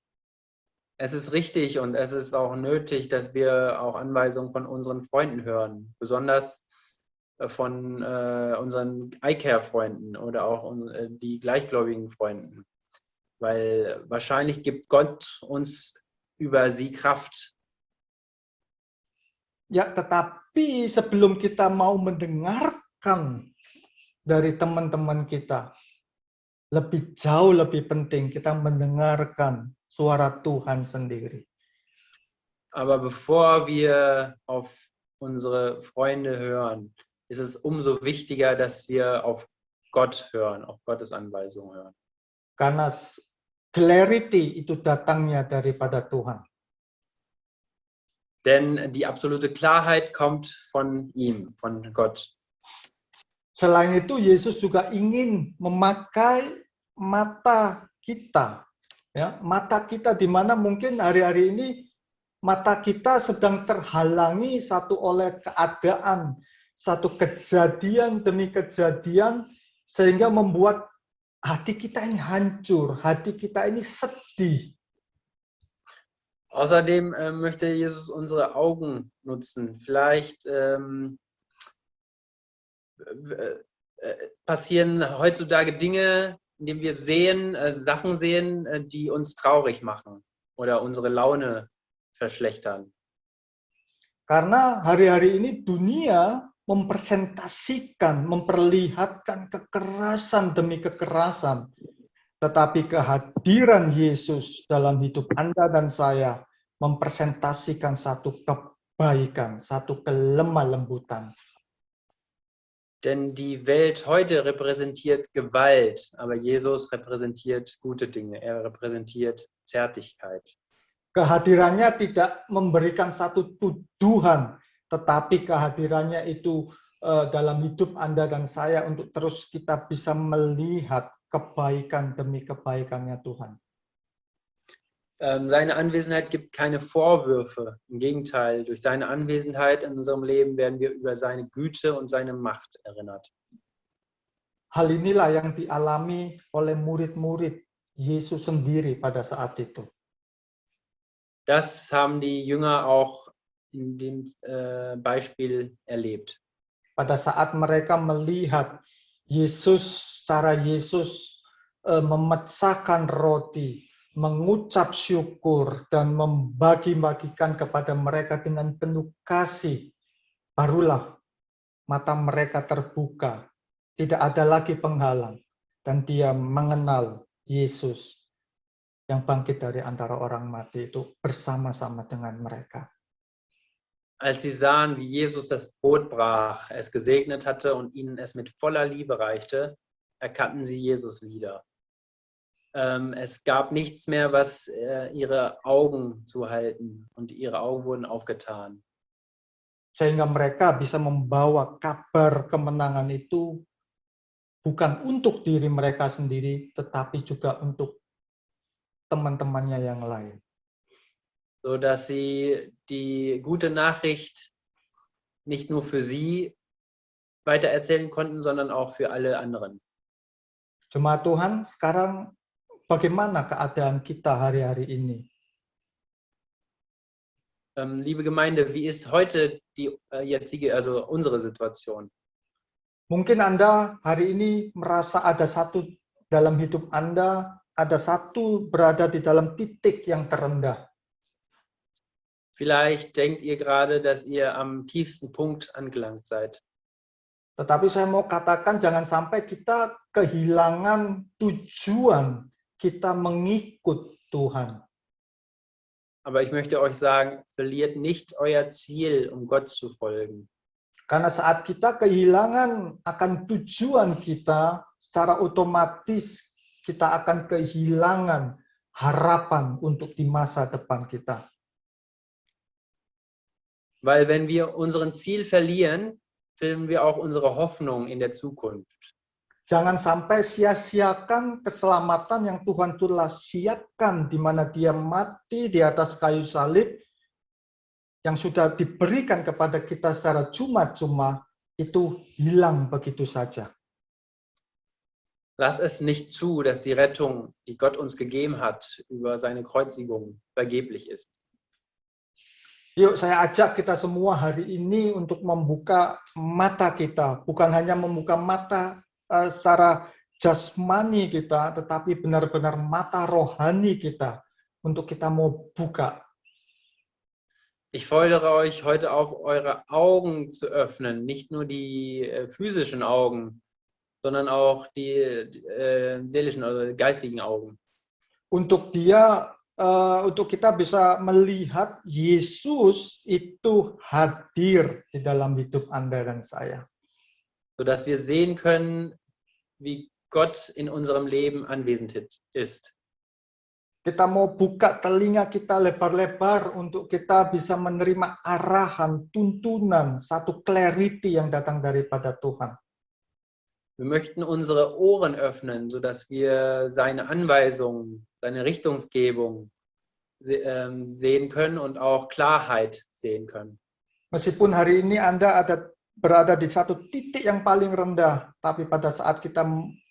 Es ist richtig und es ist auch nötig, dass wir auch Anweisungen von unseren Freunden hören, besonders von unseren iCare-Freunden oder auch die gleichgläubigen Freunden, weil wahrscheinlich gibt Gott uns über sie Kraft. Ya, tetapi sebelum kita mau mendengarkan dari teman-teman kita, jauh lebih penting kita mendengarkan suara Tuhan sendiri. Aber bevor wir auf unsere Freunde hören, ist es umso wichtiger, dass wir auf Gott hören, auf Gottes Anweisungen hören. Karena clarity itu datangnya daripada Tuhan. Denn die absolute Klarheit kommt von ihm, von Gott. Selain itu, Yesus juga ingin memakai mata kita. Ya, mata kita di mana mungkin hari-hari ini mata kita sedang terhalangi satu oleh keadaan, satu kejadian demi kejadian, sehingga membuat hati kita ini hancur, hati kita ini sedih. Außerdem möchte Jesus unsere Augen nutzen. Vielleicht passieren heutzutage Dinge, in denen wir sehen, Sachen sehen, die uns traurig machen oder unsere Laune verschlechtern. Karena hari-hari ini dunia memperlihatkan kekerasan demi kekerasan. Tetapi kehadiran Yesus dalam hidup Anda dan saya mempresentasikan satu kebaikan, satu kelemah lembutan. Denn die Welt heute repräsentiert Gewalt, aber Jesus repräsentiert gute Dinge. Er repräsentiert Zärtlichkeit. Kehadirannya tidak memberikan satu tuduhan, tetapi kehadirannya itu dalam hidup Anda dan saya untuk terus kita bisa melihat kebaikan demi kebaikannya Tuhan. Seine Anwesenheit gibt keine Vorwürfe. Im Gegenteil, durch seine Anwesenheit in unserem Leben werden wir über seine Güte und seine Macht erinnert. Hal inilah yang dialami oleh murid-murid Yesus sendiri pada saat itu. Das haben die Jünger auch in dem Beispiel erlebt. Pada saat mereka melihat cara Yesus memecahkan roti, mengucap syukur, dan membagi-bagikan kepada mereka dengan penuh kasih, barulah mata mereka terbuka. Tidak ada lagi penghalang. Dan dia mengenal Yesus yang bangkit dari antara orang mati itu bersama-sama dengan mereka. Als sie sahen, wie Jesus das Brot brach, es gesegnet hatte und ihnen es mit voller Liebe reichte, erkannten sie Jesus wieder. Es gab nichts mehr, was ihre Augen zuhalten, und ihre Augen wurden aufgetan. Sehingga mereka bisa membawa kabar kemenangan itu bukan untuk diri mereka sendiri, tetapi juga untuk teman-temannya yang lain. So dass sie die gute Nachricht nicht nur für sie weitererzählen konnten, sondern auch für alle anderen. Jemaat Tuhan, sekarang bagaimana keadaan kita hari-hari ini? Liebe Gemeinde, wie ist heute die jetzige, also unsere Situation? Mungkin Anda hari ini merasa ada satu dalam hidup Anda, ada satu berada di dalam titik yang terendah. Vielleicht denkt ihr gerade, dass ihr am tiefsten Punkt angelangt seid. Tetapi saya mau katakan jangan sampai kita kehilangan tujuan kita mengikut Tuhan. Aber ich möchte euch sagen, verliert nicht euer Ziel, um Gott zu folgen. Karena saat kita kehilangan akan tujuan kita, secara otomatis kita akan kehilangan harapan untuk di masa depan kita. Weil wenn wir unseren Ziel verlieren, verlieren wir auch unsere Hoffnung in der Zukunft. Jangan sampai sia-siakan keselamatan yang Tuhan telah siapkan di mana Dia mati di atas kayu salib yang sudah diberikan kepada kita secara cuma-cuma itu hilang begitu saja. Lass es nicht zu, dass die Rettung, die Gott uns gegeben hat, über seine Kreuzigung vergeblich ist. Yuk saya ajak kita semua hari ini untuk membuka mata kita, bukan hanya membuka mata secara jasmani kita, tetapi benar-benar mata rohani kita untuk kita mau buka. Ich fordere euch heute auf, eure Augen zu öffnen, nicht nur die physischen Augen, sondern auch die seelischen oder geistigen Augen. Untuk kita bisa melihat Yesus itu hadir di dalam hidup Anda dan saya. Sodass wir sehen können, wie Gott in unserem Leben anwesend ist. Kita mau buka telinga kita lebar-lebar untuk kita bisa menerima arahan, tuntunan, satu clarity yang datang daripada Tuhan. Wir möchten unsere Ohren öffnen, sodass wir seine Anweisungen, seine Richtungsgebung sehen können und auch Klarheit sehen können. Meskipun hari ini Anda berada di satu titik yang paling rendah, tapi pada saat kita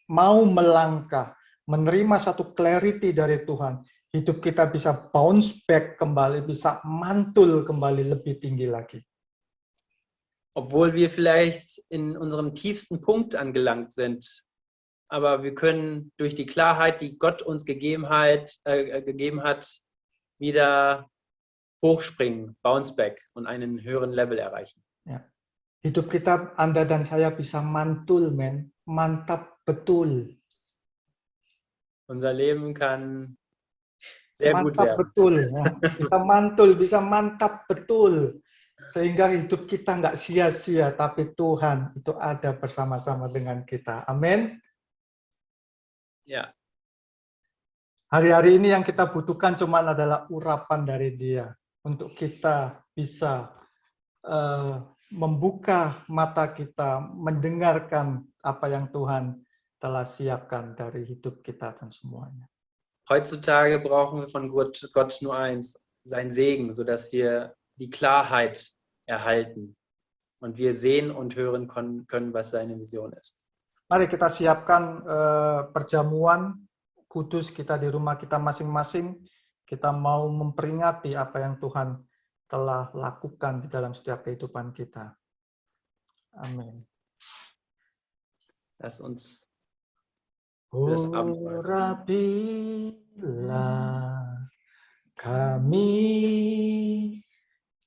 mau melangkah, menerima satu clarity dari Tuhan, hidup kita bisa bounce back kembali, bisa mantul kembali lebih tinggi lagi. Obwohl wir vielleicht in unserem tiefsten Punkt angelangt sind, aber wir können durch die Klarheit, die Gott uns gegeben hat, wieder hochspringen, bounce back und einen höheren Level erreichen. Ya. Hidup kita, Anda dan saya bisa mantul, mantap betul. Unser Leben kann sehr gut Mantap werden. betul, ya. Bisa mantul, bisa mantap betul. Sehingga hidup kita nggak sia-sia, tapi Tuhan itu ada bersama-sama dengan kita. Amin. Ja. Hari-hari ini yang kita butuhkan cuma adalah urapan dari Dia. Untuk kita bisa membuka mata kita, mendengarkan apa yang Tuhan telah siapkan dari hidup kita dan semuanya. Heutzutage brauchen wir von Gott nur eins, sein Segen, sodass wir die Klarheit erhalten und wir sehen und hören können, was seine Vision ist. Mari kita siapkan perjamuan kudus kita di rumah kita masing-masing. Kita mau memperingati apa yang Tuhan telah lakukan di dalam setiap kehidupan kita. Amin. Lass uns Urapilah kami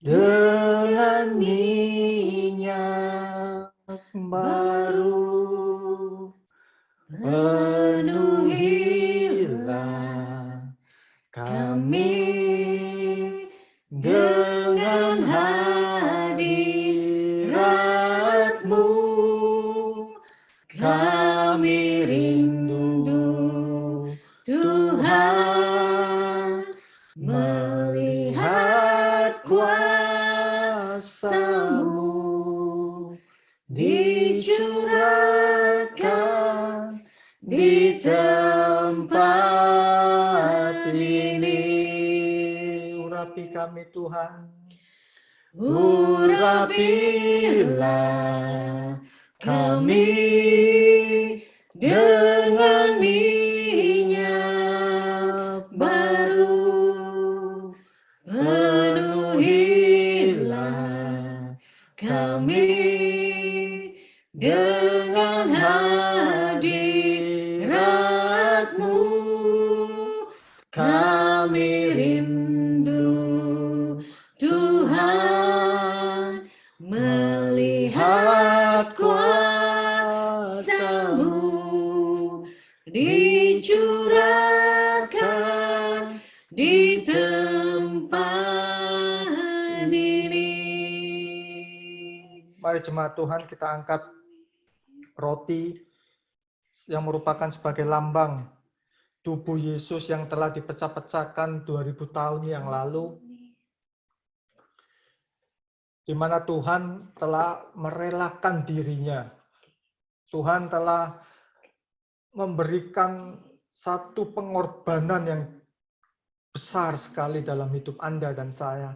dengan minyak baru, penuhilah kami dengan hadirat-Mu, kami rindu Tuhan melihat kuasa-Mu dicurahkan urapi kami Tuhan. Urapilah kami dengan minyak baru, penuhilah kami dengan hadirat-Mu. Kami rindu Tuhan melihat kuasa-Mu dicurahkan di tempat ini. Mari jemaat Tuhan, kita angkat roti yang merupakan sebagai lambang tubuh Yesus yang telah dipecah-pecahkan 2000 tahun yang lalu, di mana Tuhan telah merelakan dirinya. Tuhan telah memberikan satu pengorbanan yang besar sekali dalam hidup Anda dan saya.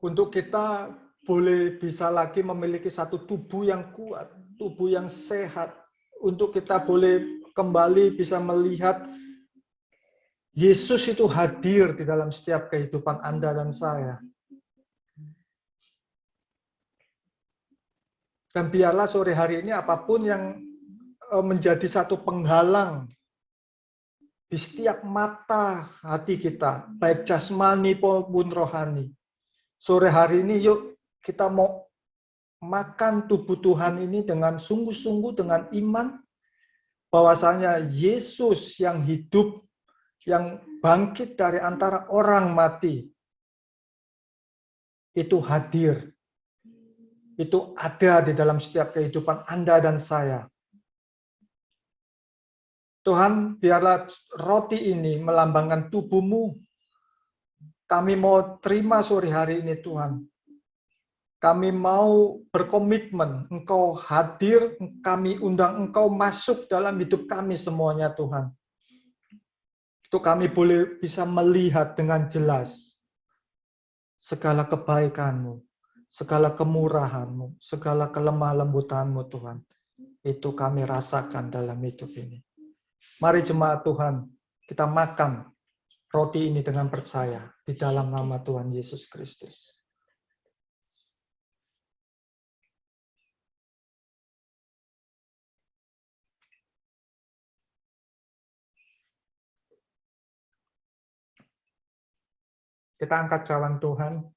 Untuk kita boleh bisa lagi memiliki satu tubuh yang kuat, tubuh yang sehat. Untuk kita boleh kembali bisa melihat Yesus itu hadir di dalam setiap kehidupan Anda dan saya. Dan biarlah sore hari ini apapun yang menjadi satu penghalang di setiap mata hati kita, baik jasmani maupun rohani. Sore hari ini yuk kita mau makan tubuh Tuhan ini dengan sungguh-sungguh, dengan iman, bahwasanya Yesus yang hidup, yang bangkit dari antara orang mati, itu hadir. Itu ada di dalam setiap kehidupan Anda dan saya. Tuhan, biarlah roti ini melambangkan tubuh-Mu. Kami mau terima sore hari ini, Tuhan. Kami mau berkomitmen, Engkau hadir, kami undang Engkau masuk dalam hidup kami semuanya, Tuhan. Itu kami boleh bisa melihat dengan jelas segala kebaikan-Mu, segala kemurahan-Mu, segala kelemah lembutan-Mu, Tuhan. Itu kami rasakan dalam hidup ini. Mari jemaat Tuhan, kita makan roti ini dengan percaya di dalam nama Tuhan Yesus Kristus. Kita angkat cawan Tuhan.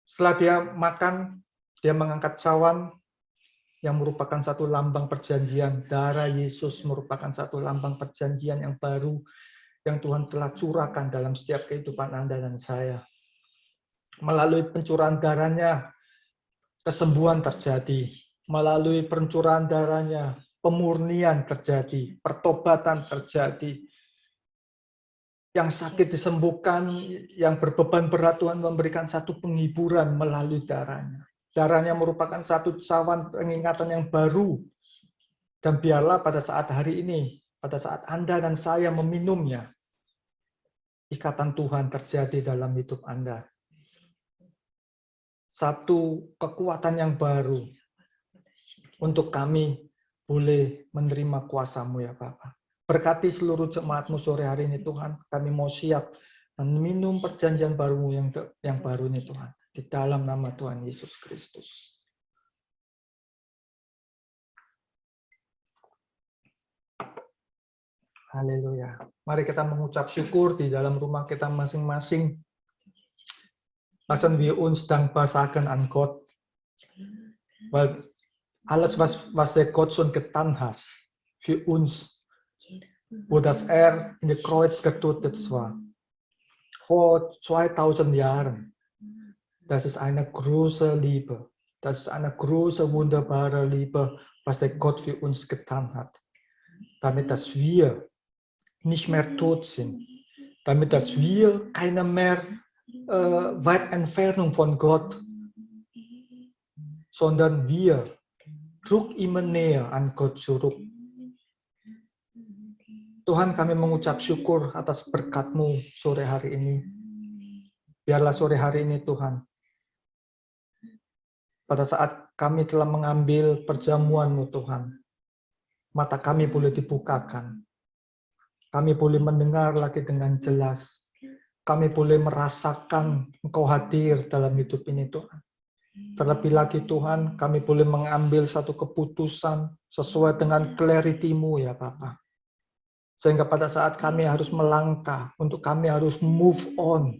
Setelah dia makan, dia mengangkat cawan yang merupakan satu lambang perjanjian. Darah Yesus merupakan satu lambang perjanjian yang baru yang Tuhan telah curahkan dalam setiap kehidupan Anda dan saya. Melalui pencurahan darahnya, kesembuhan terjadi. Melalui pencurahan darahnya, pemurnian terjadi, pertobatan terjadi. Yang sakit disembuhkan, yang berbeban berat Tuhan memberikan satu penghiburan melalui darahnya. Darahnya merupakan satu cawan pengingatan yang baru. Dan biarlah pada saat hari ini, pada saat Anda dan saya meminumnya, ikatan Tuhan terjadi dalam hidup Anda. Satu kekuatan yang baru untuk kami boleh menerima kuasa-Mu ya Bapa. Berkati seluruh jemaat-Mu sore hari ini Tuhan. Kami mau siap meminum perjanjian baru-Mu yang baru ini Tuhan. Di dalam nama Tuhan Yesus Kristus. Haleluya. Mari kita mengucap syukur di dalam rumah kita masing-masing. Lassen wir uns dankbar sagen an Gott. Weil alles, was der Gott schon getan hat für uns, wo das in der Kreuz getötet war, vor 2000 Jahren, das ist eine große Liebe. Das ist eine große, wunderbare Liebe, was der Gott für uns getan hat. Damit, dass wir nicht mehr tot sind. Damit, dass wir keine mehr weit Entfernung von Gott, sondern wir rücken immer näher an Gott zurück. Tuhan, kami mengucap syukur atas berkat-Mu sore hari ini. Biarlah sore hari ini Tuhan, pada saat kami telah mengambil perjamuan-Mu Tuhan, mata kami boleh dibukakan. Kami boleh mendengar lagi dengan jelas. Kami boleh merasakan Engkau hadir dalam hidup ini Tuhan. Terlebih lagi Tuhan, kami boleh mengambil satu keputusan sesuai dengan clarity-Mu ya Bapa. Sehingga pada saat kami harus melangkah, untuk kami harus move on,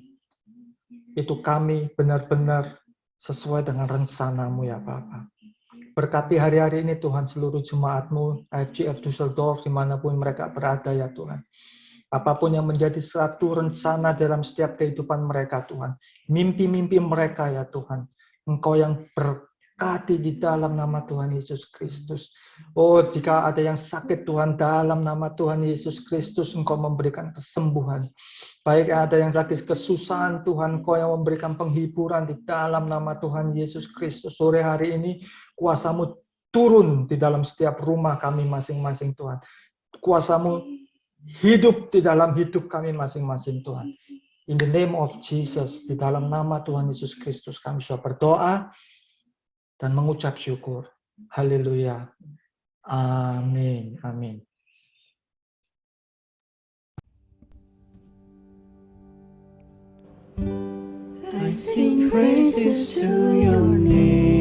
itu kami benar-benar sesuai dengan rencana-Mu ya Bapa. Berkati hari-hari ini Tuhan seluruh jemaat-Mu, IFGF Düsseldorf, dimanapun mereka berada ya Tuhan. Apapun yang menjadi satu rencana dalam setiap kehidupan mereka Tuhan. Mimpi-mimpi mereka ya Tuhan. Engkau yang berkati di dalam nama Tuhan Yesus Kristus. Oh, jika ada yang sakit Tuhan, dalam nama Tuhan Yesus Kristus Engkau memberikan kesembuhan. Baik ada yang lagi kesusahan Tuhan, Engkau yang memberikan penghiburan di dalam nama Tuhan Yesus Kristus. Sore hari ini kuasa-Mu turun di dalam setiap rumah kami masing-masing Tuhan. Kuasa-Mu hidup di dalam hidup kami masing-masing Tuhan. In the name of Jesus, di dalam nama Tuhan Yesus Kristus kami sudah berdoa dan mengucap syukur. Haleluya. Amin. Amin. I sing praises to your name.